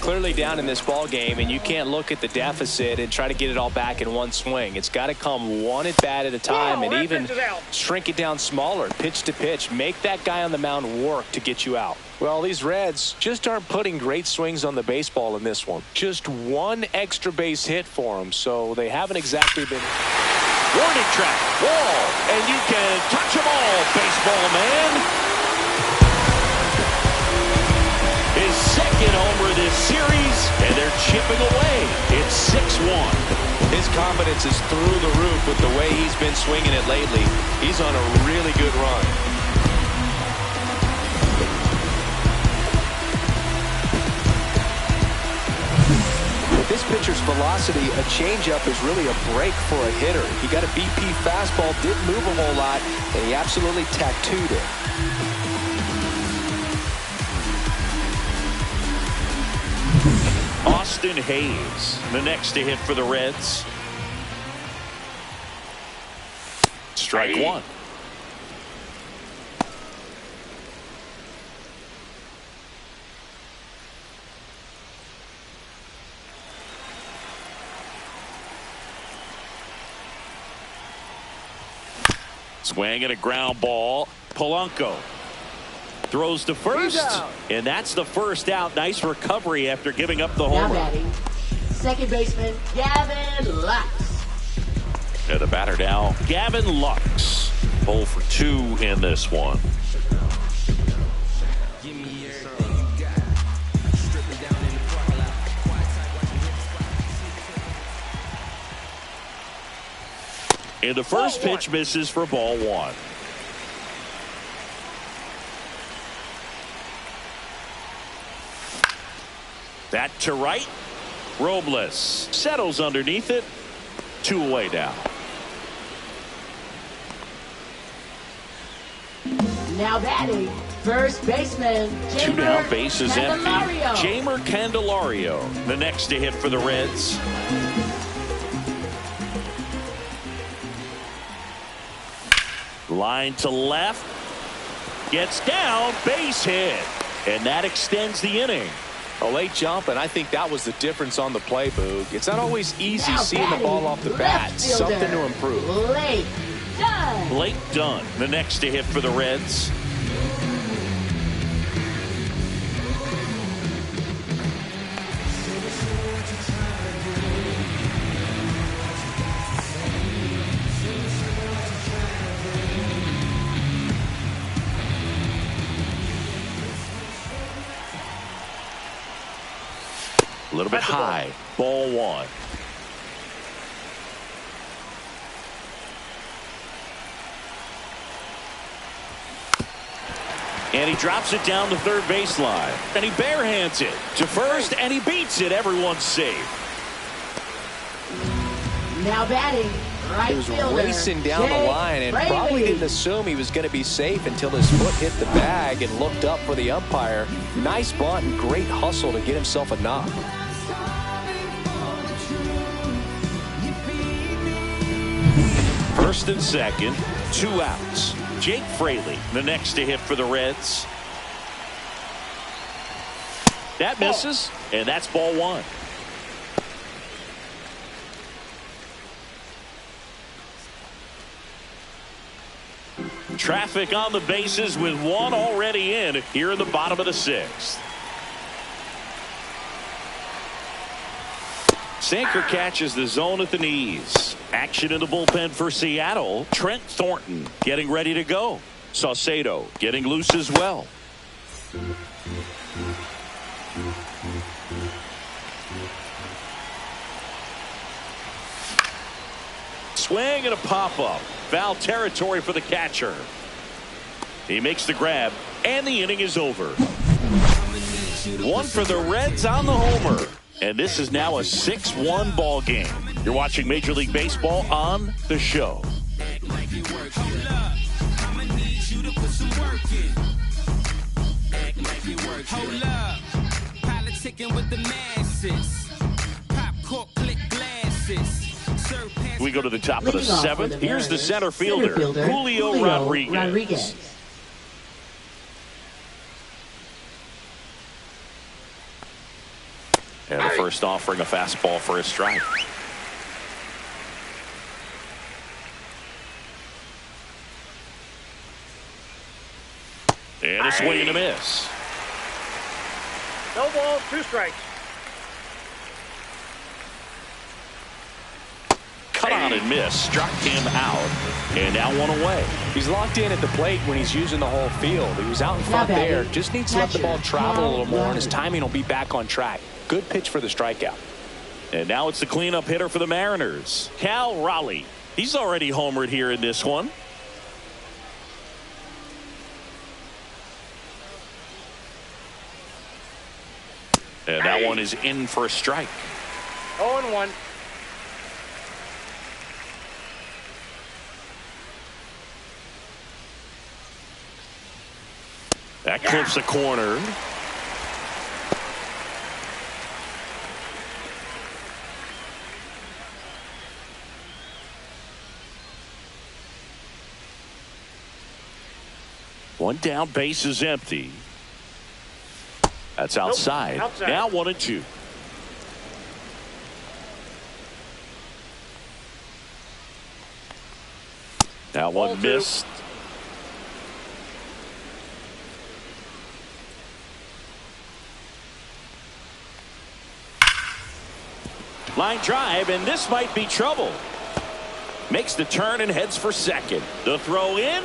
Clearly down in this ball game, and you can't look at the deficit and try to get it all back in one swing. It's got to come one at bat at a time, and even shrink it down smaller, pitch to pitch. Make that guy on the mound work to get you out. Well, these Reds just aren't putting great swings on the baseball in this one. Just one extra base hit for them, so they haven't exactly been. Warning track, wall, and you can touch them all, baseball man. His second homer this series, and they're chipping away. It's 6-1. His confidence is through the roof with the way he's been swinging it lately. He's on a really good run. With this pitcher's velocity, a changeup is really a break for a hitter. He got a BP fastball, didn't move a whole lot, and he absolutely tattooed it. Austin Hayes, the next to hit for the Reds. Strike one. Swing and a ground ball. Polanco throws to first, and that's the first out. Nice recovery after giving up the homer. Now batting, second baseman Gavin Lux. And the batter now, Gavin Lux. 0 for 2 in this one. And the first pitch misses for ball 1. That to right. Robles settles underneath it. 2 away now. Now batting, first baseman Jamer 2 down, base is empty. Candelario. Jamer Candelario, the next to hit for the Reds. Line to left. Gets down, base hit. And that extends the inning. A late jump, and I think that was the difference on the play, Boog. It's not always easy Now seeing the ball off the bat. fielder, Something to improve. Blake Dunn. Blake Dunn, the next to hit for the Reds. A little bit high. Ball 1. And he drops it down the third baseline. And he barehands it to first, and he beats it. Everyone's safe. Now batting, right He was fielder racing down the Jake line and Fraley. probably didn't assume he was going to be safe until his foot hit the bag and looked up for the umpire. Nice bunt and great hustle to get himself a knock. First and second, 2 outs. Jake Fraley, the next to hit for the Reds. That misses, and that's ball 1. Traffic on the bases with 1 already in here in the bottom of the 6th. Sinker catches the zone at the knees. Action in the bullpen for Seattle. Trent Thornton getting ready to go. Saucedo getting loose as well. Swing and a pop-up. Foul territory for the catcher. He makes the grab, and the inning is over. 1 for the Reds on the homer. And this is now a 6-1 ball game. You're watching Major League Baseball on the show. Hold up, politicking with the masses. Pop cork, click glasses. We go to the top of the seventh. Here's the center fielder, Julio Rodriguez. And the first offering, a fastball for a strike. And a swing and a miss. No balls, 2 strikes. Cut on and miss. Struck him out. And now 1 away. He's locked in at the plate when he's using the whole field. He was out in front there. Just needs to let the ball travel a little more, and his timing will be back on track. Good pitch for the strikeout. And now it's the cleanup hitter for the Mariners, Cal Raleigh. He's already homered here in this one. And that one is in for a strike. 0-1. That clips a corner. One down, base is empty. That's outside. Nope, outside. Now 1-2. Now one missed. Line drive, and this might be trouble. Makes the turn and heads for second. The throw in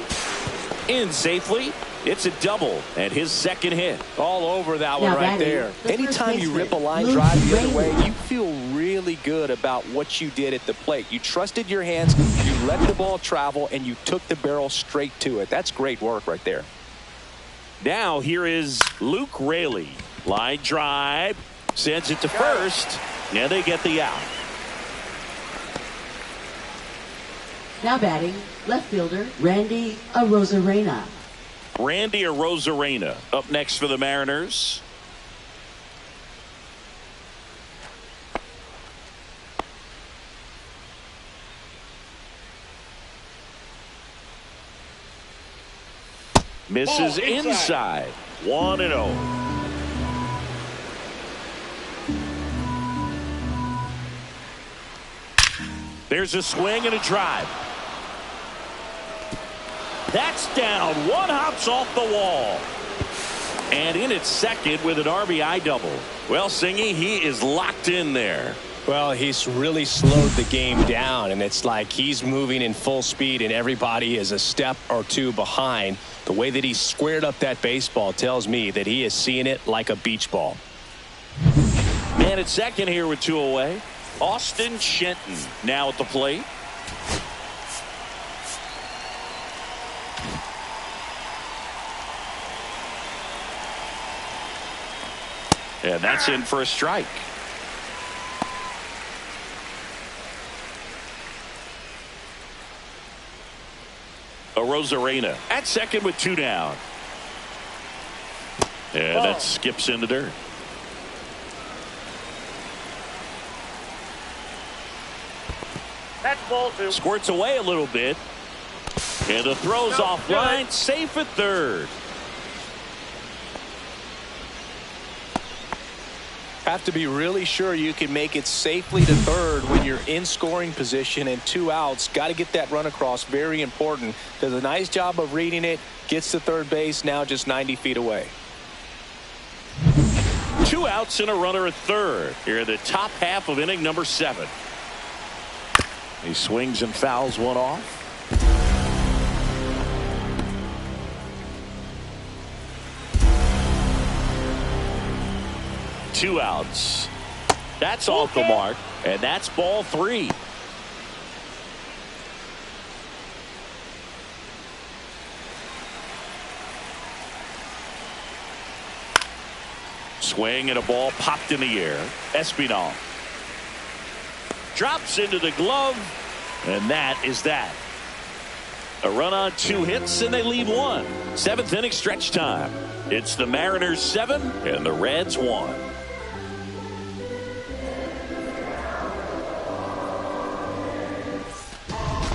safely. It's a double and his second hit. All over that one right there. Anytime you rip a line drive the other way, you feel really good about what you did at the plate. You trusted your hands, you let the ball travel, and you took the barrel straight to it. That's great work right there. Now here is Luke Raley. Line drive, sends it to first, and they get the out. Now batting, left fielder, Randy Arozarena. Randy Arozarena up next for the Mariners. Misses inside. 1-0. There's a swing and a drive. That's down. One hops off the wall. And in at second with an RBI double. Well, Singy, he is locked in there. Well, he's really slowed the game down, and it's like he's moving in full speed, and everybody is a step or two behind. The way that he squared up that baseball tells me that he is seeing it like a beach ball. Man at second here with 2 away. Austin Shenton now at the plate. And that's in for a strike. Arozarena at second with 2 down. And that skips into dirt. That's ball 2. Squirts away a little bit. And the throw's offline. Safe at third. Have to be really sure you can make it safely to third when you're in scoring position and 2 outs. Got to get that run across. Very important. Does a nice job of reading it. Gets to third base. Now just 90 feet away. 2 outs and a runner at third here in the top half of inning number 7. He swings and fouls one off. Two outs. That's off the mark, and that's ball 3. Swing and a ball popped in the air. Espinal drops into the glove, and that is that. A run on 2 hits, and they leave 1. 7th inning stretch time. It's the Mariners 7 and the Reds 1.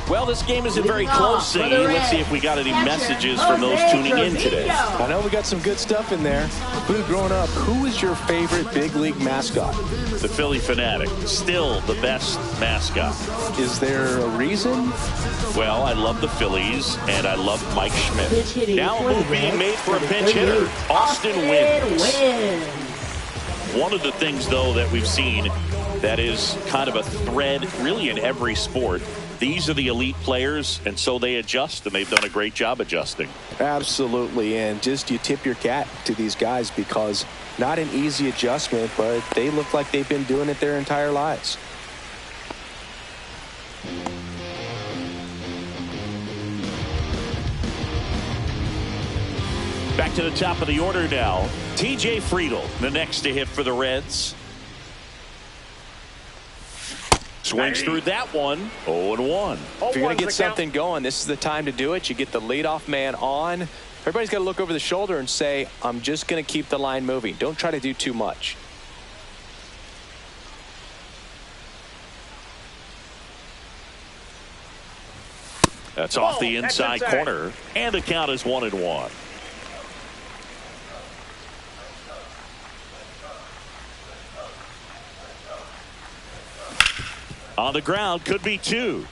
Well, this game isn't very close, Zane. Let's see if we got any messages from those tuning in today. I know we got some good stuff in there. Boo, growing up, who is your favorite big league mascot? The Philly Fanatic. Still the best mascot. Is there a reason? Well, I love the Phillies, and I love Mike Schmidt. Now a move being made for a pinch hitter. Austin wins. One of the things, though, that we've seen that is kind of a thread really in every sport. These are the elite players, and so they adjust, and they've done a great job adjusting. Absolutely, and just you tip your cap to these guys because not an easy adjustment, but they look like they've been doing it their entire lives. Back to the top of the order now. T.J. Friedl, the next to hit for the Reds. Swings through that one. 0-1. If you're going to get something going, this is the time to do it. You get the leadoff man on. Everybody's got to look over the shoulder and say, I'm just going to keep the line moving. Don't try to do too much. That's off the inside corner, and the count is 1-1. On the ground, could be 2.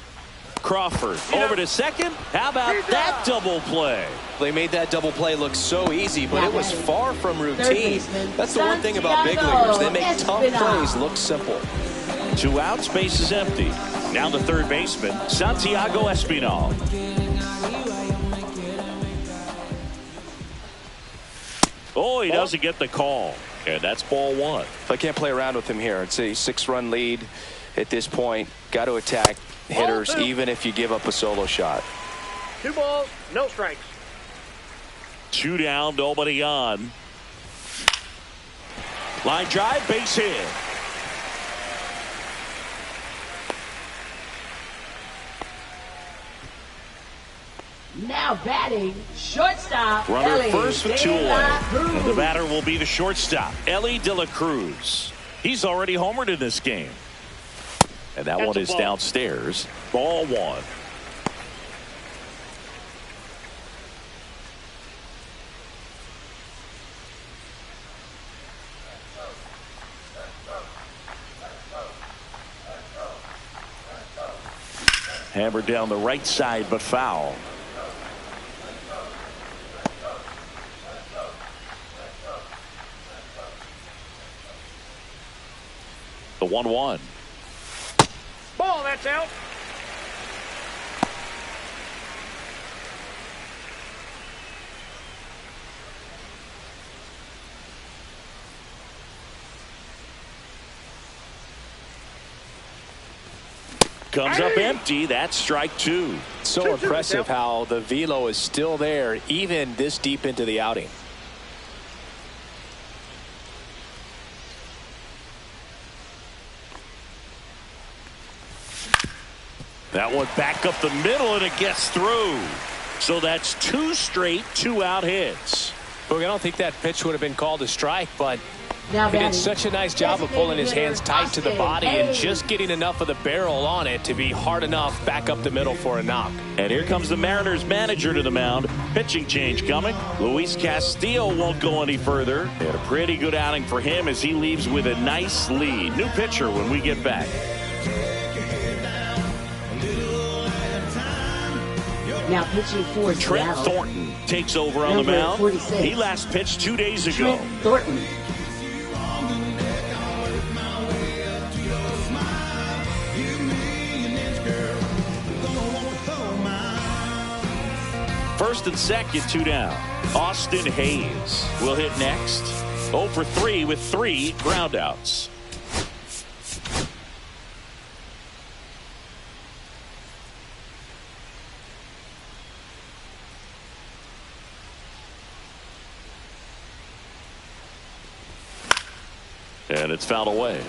Crawford over to second. How about that double play? They made that double play look so easy, but it was far from routine. That's the one thing about big leaguers. They make tough plays look simple. 2 outs, base is empty. Now the third baseman, Santiago Espinal. Oh, he doesn't get the call. And that's ball 1. If I can't play around with him here, it's a 6-run lead. At this point, got to attack hitters even if you give up a solo shot. 2 balls, no strikes. 2 down, nobody on. Line drive, base hit. Now batting, shortstop. Runner first with 2 away. And the batter will be the shortstop, Ellie De La Cruz. He's already homered in this game. And that one is downstairs. Ball 1. Hammered down the right side, but foul. The 1-1. Ball, that's out. Comes up empty. That's strike 2. So impressive how the velo is still there even this deep into the outing. That one back up the middle, and it gets through. So that's 2 straight 2-out hits. Look, I don't think that pitch would have been called a strike, but Now he did such a nice job of pulling his hands tight to the body and just getting enough of the barrel on it to be hard enough back up the middle for a knock. And here comes the Mariners manager to the mound. Pitching change coming. Luis Castillo won't go any further. And a pretty good outing for him as he leaves with a nice lead. New pitcher when we get back. Now pitching for Trent Seattle. Thornton takes over on the Number mound. 46. He last pitched 2 days ago. Trent Thornton. First and second, 2 down. Austin Hayes will hit next. 0 for 3 with 3 groundouts. And it's fouled away.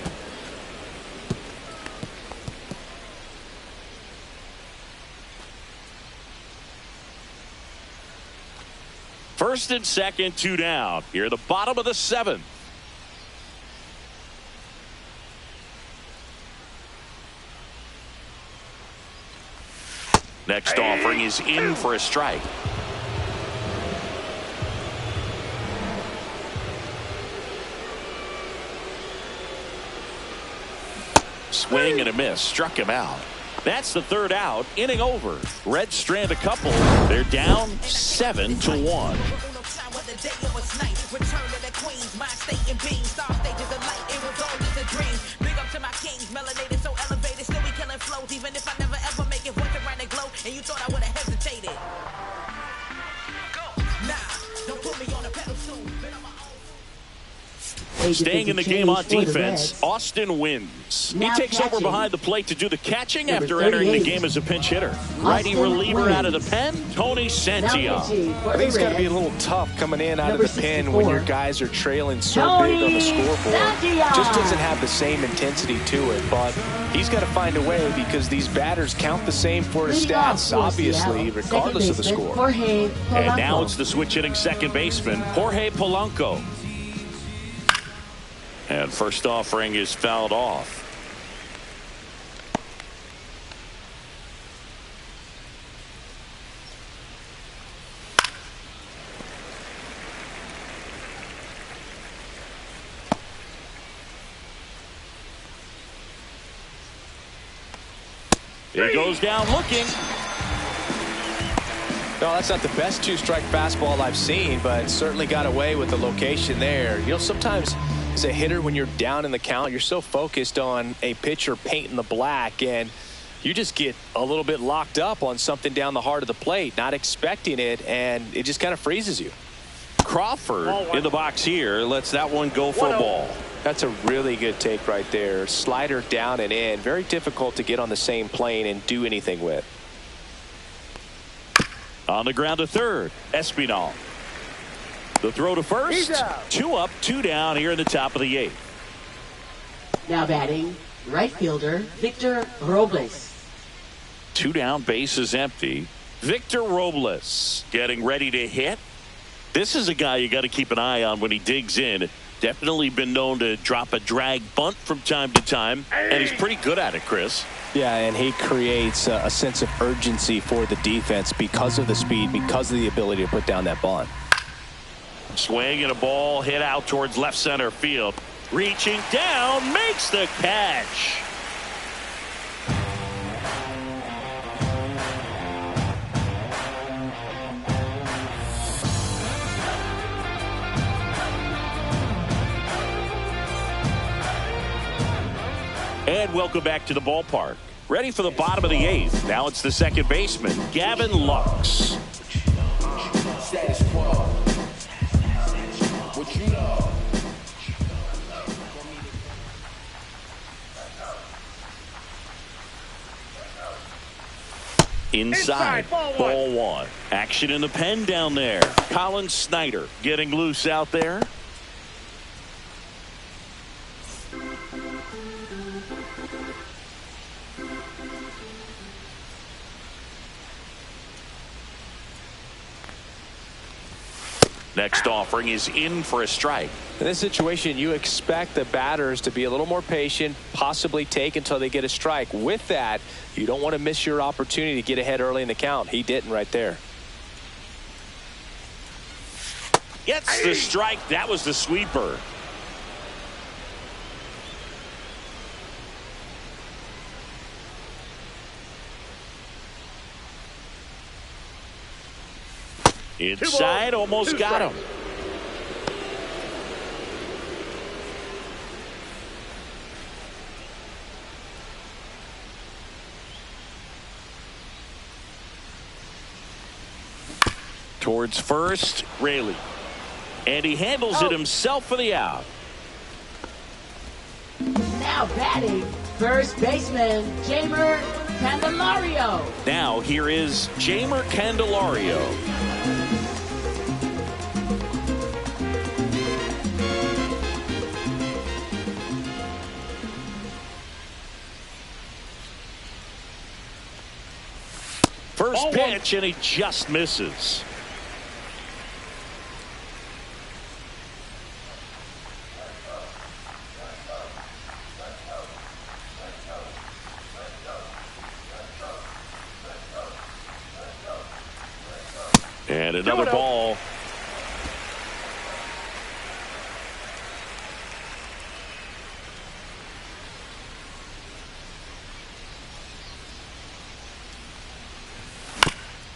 First and second, 2 down. Here at the bottom of the 7th. Next offering is in for a strike. Swing and a miss. Struck him out. That's the 3rd out. Inning over. Reds strand a couple. They're down 7-1. Even if I never ever make it, worth it right and glow, and you thought I would have hesitated. Nah, don't put me on a pedestal. Staying in the game on defense, Austin wins. He takes over behind the plate to do the catching after entering the game as a pinch hitter. Righty reliever out of the pen, Tony Santillan. I think it's got to be a little tough coming in out of the pen when your guys are trailing so big on the scoreboard. Just doesn't have the same intensity to it, but he's got to find a way because these batters count the same for his stats, obviously, regardless of the score. And now it's the switch hitting second baseman, Jorge Polanco. And first offering is fouled off. It goes down looking. No, that's not the best 2-strike fastball I've seen, but certainly got away with the location there. You know, sometimes as a hitter, when you're down in the count, you're so focused on a pitcher painting the black, and you just get a little bit locked up on something down the heart of the plate, not expecting it, and it just kind of freezes you. Crawford in the box here lets that one go for a ball. That's a really good take right there. Slider down and in. Very difficult to get on the same plane and do anything with. On the ground to third, Espinal. The throw to first. 2 up, 2 down here in the top of the 8th. Now batting, right fielder Victor Robles. 2 down, base is empty. Victor Robles getting ready to hit. This is a guy you got to keep an eye on when he digs in. Definitely been known to drop a drag bunt from time to time, and he's pretty good at it, Chris. Yeah, and he creates a sense of urgency for the defense because of the speed, because of the ability to put down that bunt. Swing and a ball hit out towards left center field. Reaching down, makes the catch. And welcome back to the ballpark. Ready for the bottom of the 8th. Now it's the second baseman, Gavin Lux. Status quo. What you know? Inside, ball 1. Action in the pen down there. Colin Snyder getting loose out there. Next offering is in for a strike. In this situation, you expect the batters to be a little more patient, possibly take until they get a strike. With that, you don't want to miss your opportunity to get ahead early in the count. He didn't right there. Gets the strike. That was the sweeper. Inside, almost got him. Towards first, Raley. And he handles it himself for the out. Now batting, first baseman, Jamer Candelario. Now here is Jamer Candelario. First pitch, and he just misses. And another ball.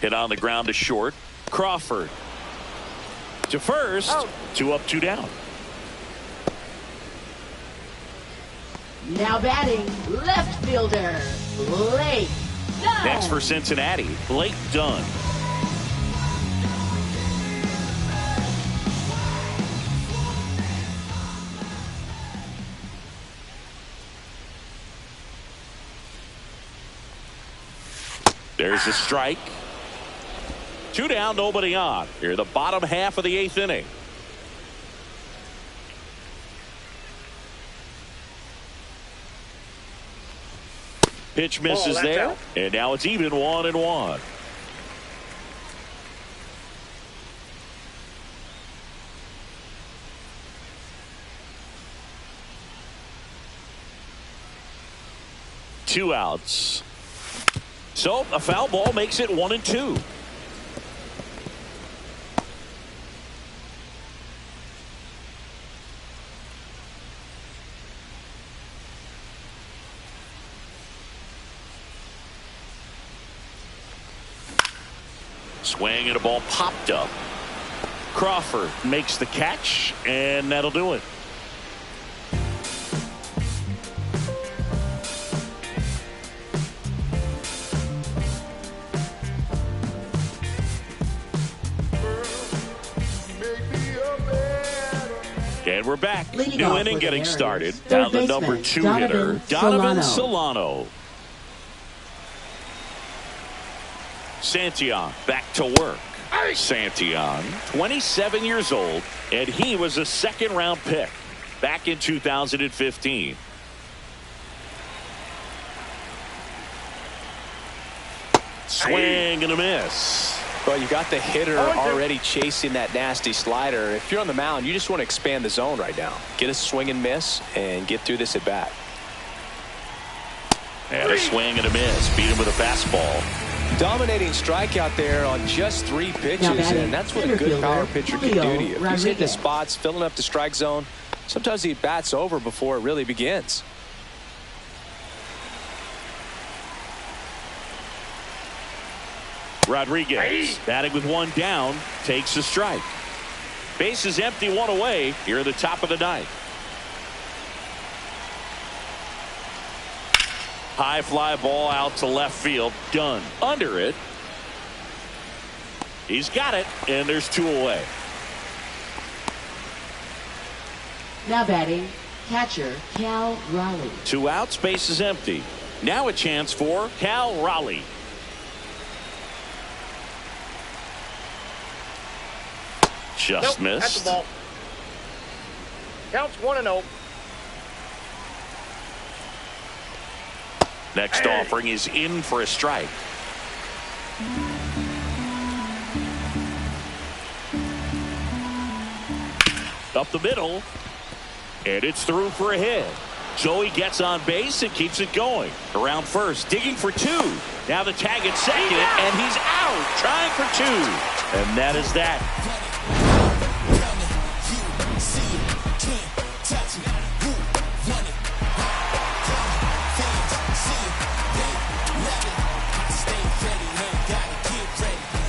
Hit on the ground to short. Crawford to first. Oh. 2 up, 2 down. Now batting, left fielder, Blake Dunn. Next for Cincinnati, Blake Dunn. There's a strike. 2 down, nobody on. Here, the bottom half of the 8th inning. Pitch misses that's there, out. and now it's even 1-1. Two outs. So a foul ball makes it 1-2. Swing and a ball popped up. Crawford makes the catch, and that'll do it. And we're back. Leading New off inning for the getting Mariners, started. third Now the number baseman, 2 hitter, Donovan Solano. Santillan back to work. Santillan, 27 years old, and he was a second-round pick back in 2015. Swing and a miss. Well, you got the hitter already chasing that nasty slider. If you're on the mound, you just want to expand the zone right now. Get a swing and miss and get through this at bat. And a swing and a miss. Beat him with a fastball. Dominating strikeout there on just 3 pitches, and that's what a good power pitcher can do to you. If he's hitting the spots, filling up the strike zone, sometimes he bats over before it really begins. Rodriguez batting with 1 down, takes a strike. Base is empty, 1 away here at the top of the 9th. High fly ball out to left field. Dunn under it. He's got it, and there's 2 away. Now batting, catcher Cal Raleigh. 2 outs, base is empty. Now a chance for Cal Raleigh. Just Nope, that's missed. the ball. Counts 1-0. Next offering is in for a strike. Up the middle, and it's through for a hit. So he gets on base and keeps it going. Around first, digging for 2. Now the tag at second, and he's out, trying for 2. And that is that.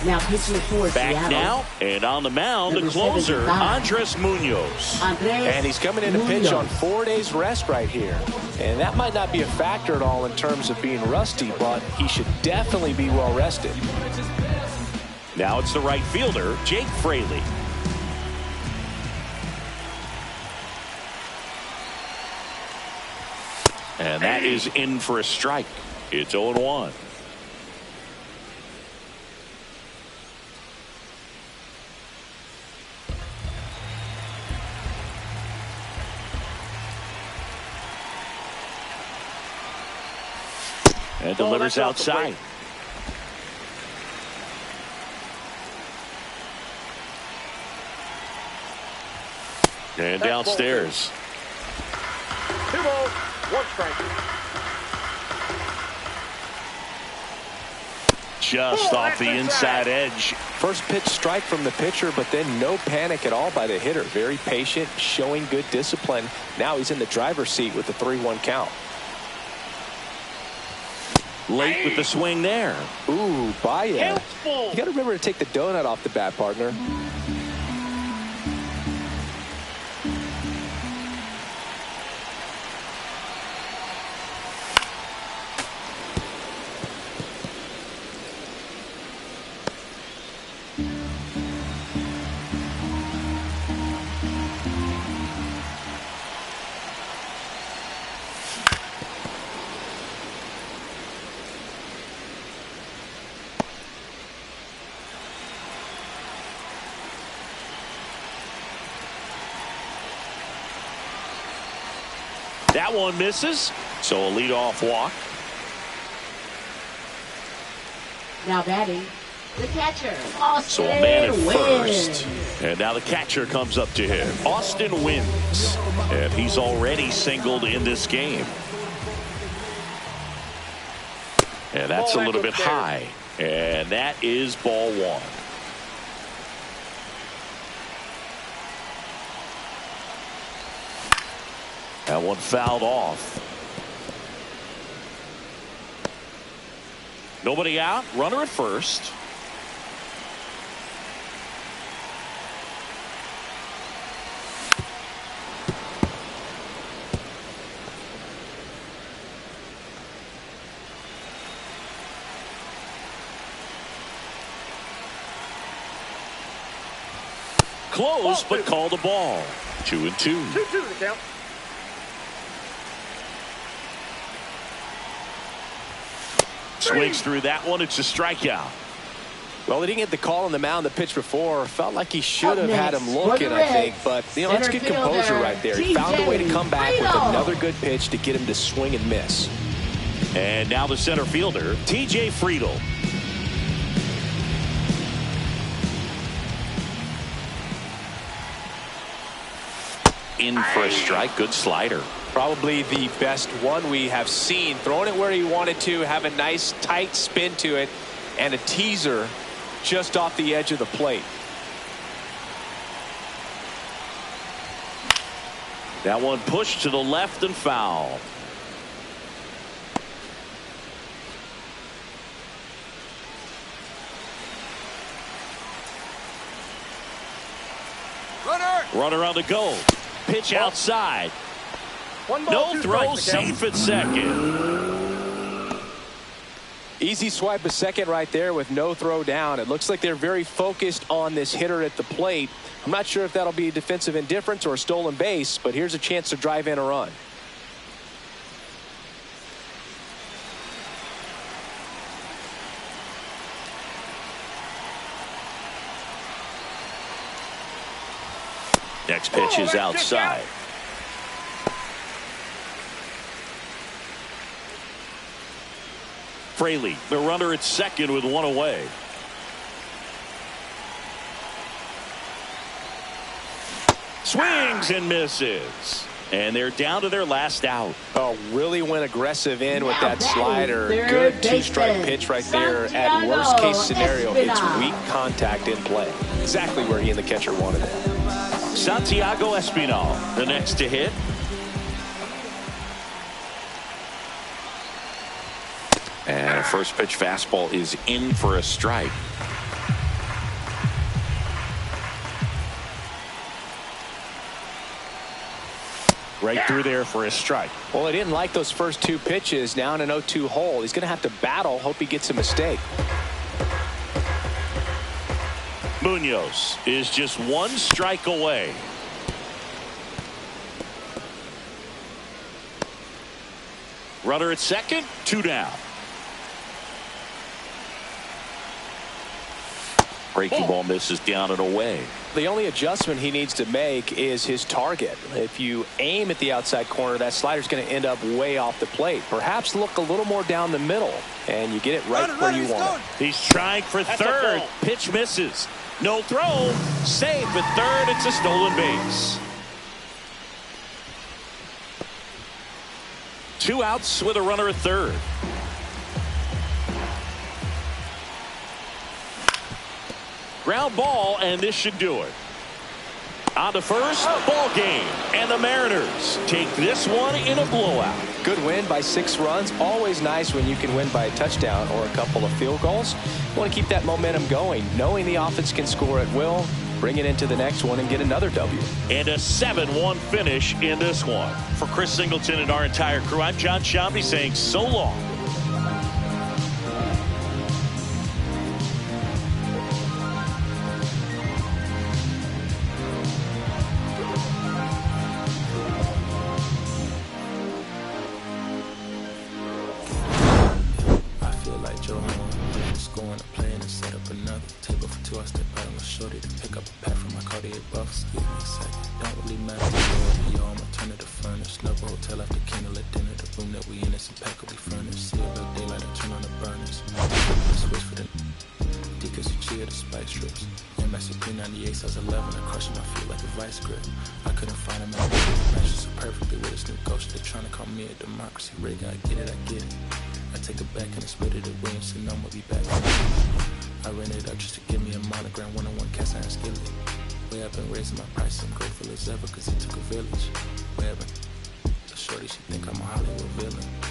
Now pitching for Back Seattle. now, and on the mound, the closer, 75. Andres Munoz. And he's coming in to pitch on 4 days rest right here. And that might not be a factor at all in terms of being rusty, but he should definitely be well rested. Now it's the right fielder, Jake Fraley. And that is in for a strike. It's 0-1. And delivers outside. And downstairs. 2 balls, 1 strike. just off the inside edge. First pitch strike from the pitcher, but then no panic at all by the hitter. Very patient, showing good discipline. Now he's in the driver's seat with the 3-1 count. Late with the swing there. Ooh, buy-in. You got to remember to take the donut off the bat, partner. That one misses, so a leadoff walk. Now batting, the catcher, Austin So a man at wins. first. And now the catcher comes up to him. Austin wins. And he's already singled in this game. And that's a little bit high. And that is ball one. That one fouled off. Nobody out. Runner at first. Close, but called a ball. 2-2. 2-2 the count. Swings through that one. It's a strikeout. Well, he didn't get the call on the mound the pitch before. Felt like he should have had him looking, I think. But, you know, that's good composure right there. He found a way to come back with another good pitch to get him to swing and miss. And now the center fielder, TJ Friedel. In for a strike. Good slider. Probably the best one we have seen. Throwing it where he wanted to, have a nice tight spin to it, and a teaser just off the edge of the plate. That one pushed to the left and foul. Runner on the go. Pitch outside. No throw, safe at second. Easy swipe a second right there with no throw down. It looks like they're very focused on this hitter at the plate. I'm not sure if that'll be defensive indifference or a stolen base, but here's a chance to drive in a run. Next pitch is outside. Fraley, the runner at second with one away. Swings and misses. And they're down to their last out. Oh, really went aggressive in with that slider. Good two-strike pitch right there. At worst case scenario, it's weak contact in play. Exactly where he and the catcher wanted it. Santiago Espinal, the next to hit. And a first pitch fastball is in for a strike. Right through there for a strike. Well, he didn't like those first two pitches. Now in an 0-2 hole. He's going to have to battle. Hope he gets a mistake. Munoz is just one strike away. Runner at second, 2 down. Breaking ball misses down and away. The only adjustment he needs to make is his target. If you aim at the outside corner, that slider's going to end up way off the plate. Perhaps look a little more down the middle, and you get it right where you want it. He's trying for third. Pitch misses. No throw. Safe at third. It's a stolen base. 2 outs with a runner at third. Ground ball, and this should do it. On to first, ball game. And the Mariners take this one in a blowout. Good win by 6 runs. Always nice when you can win by a touchdown or a couple of field goals. You want to keep that momentum going, knowing the offense can score at will, bring it into the next one and get another W. And a 7-1 finish in this one. For Chris Singleton and our entire crew, I'm John Shambi saying so long. I rented up just to give me a monogram, one-on-one cast iron skillet. Way up and raising my price, I'm grateful as ever, cause it took a village. Way up and the shorty, she think I'm a Hollywood villain.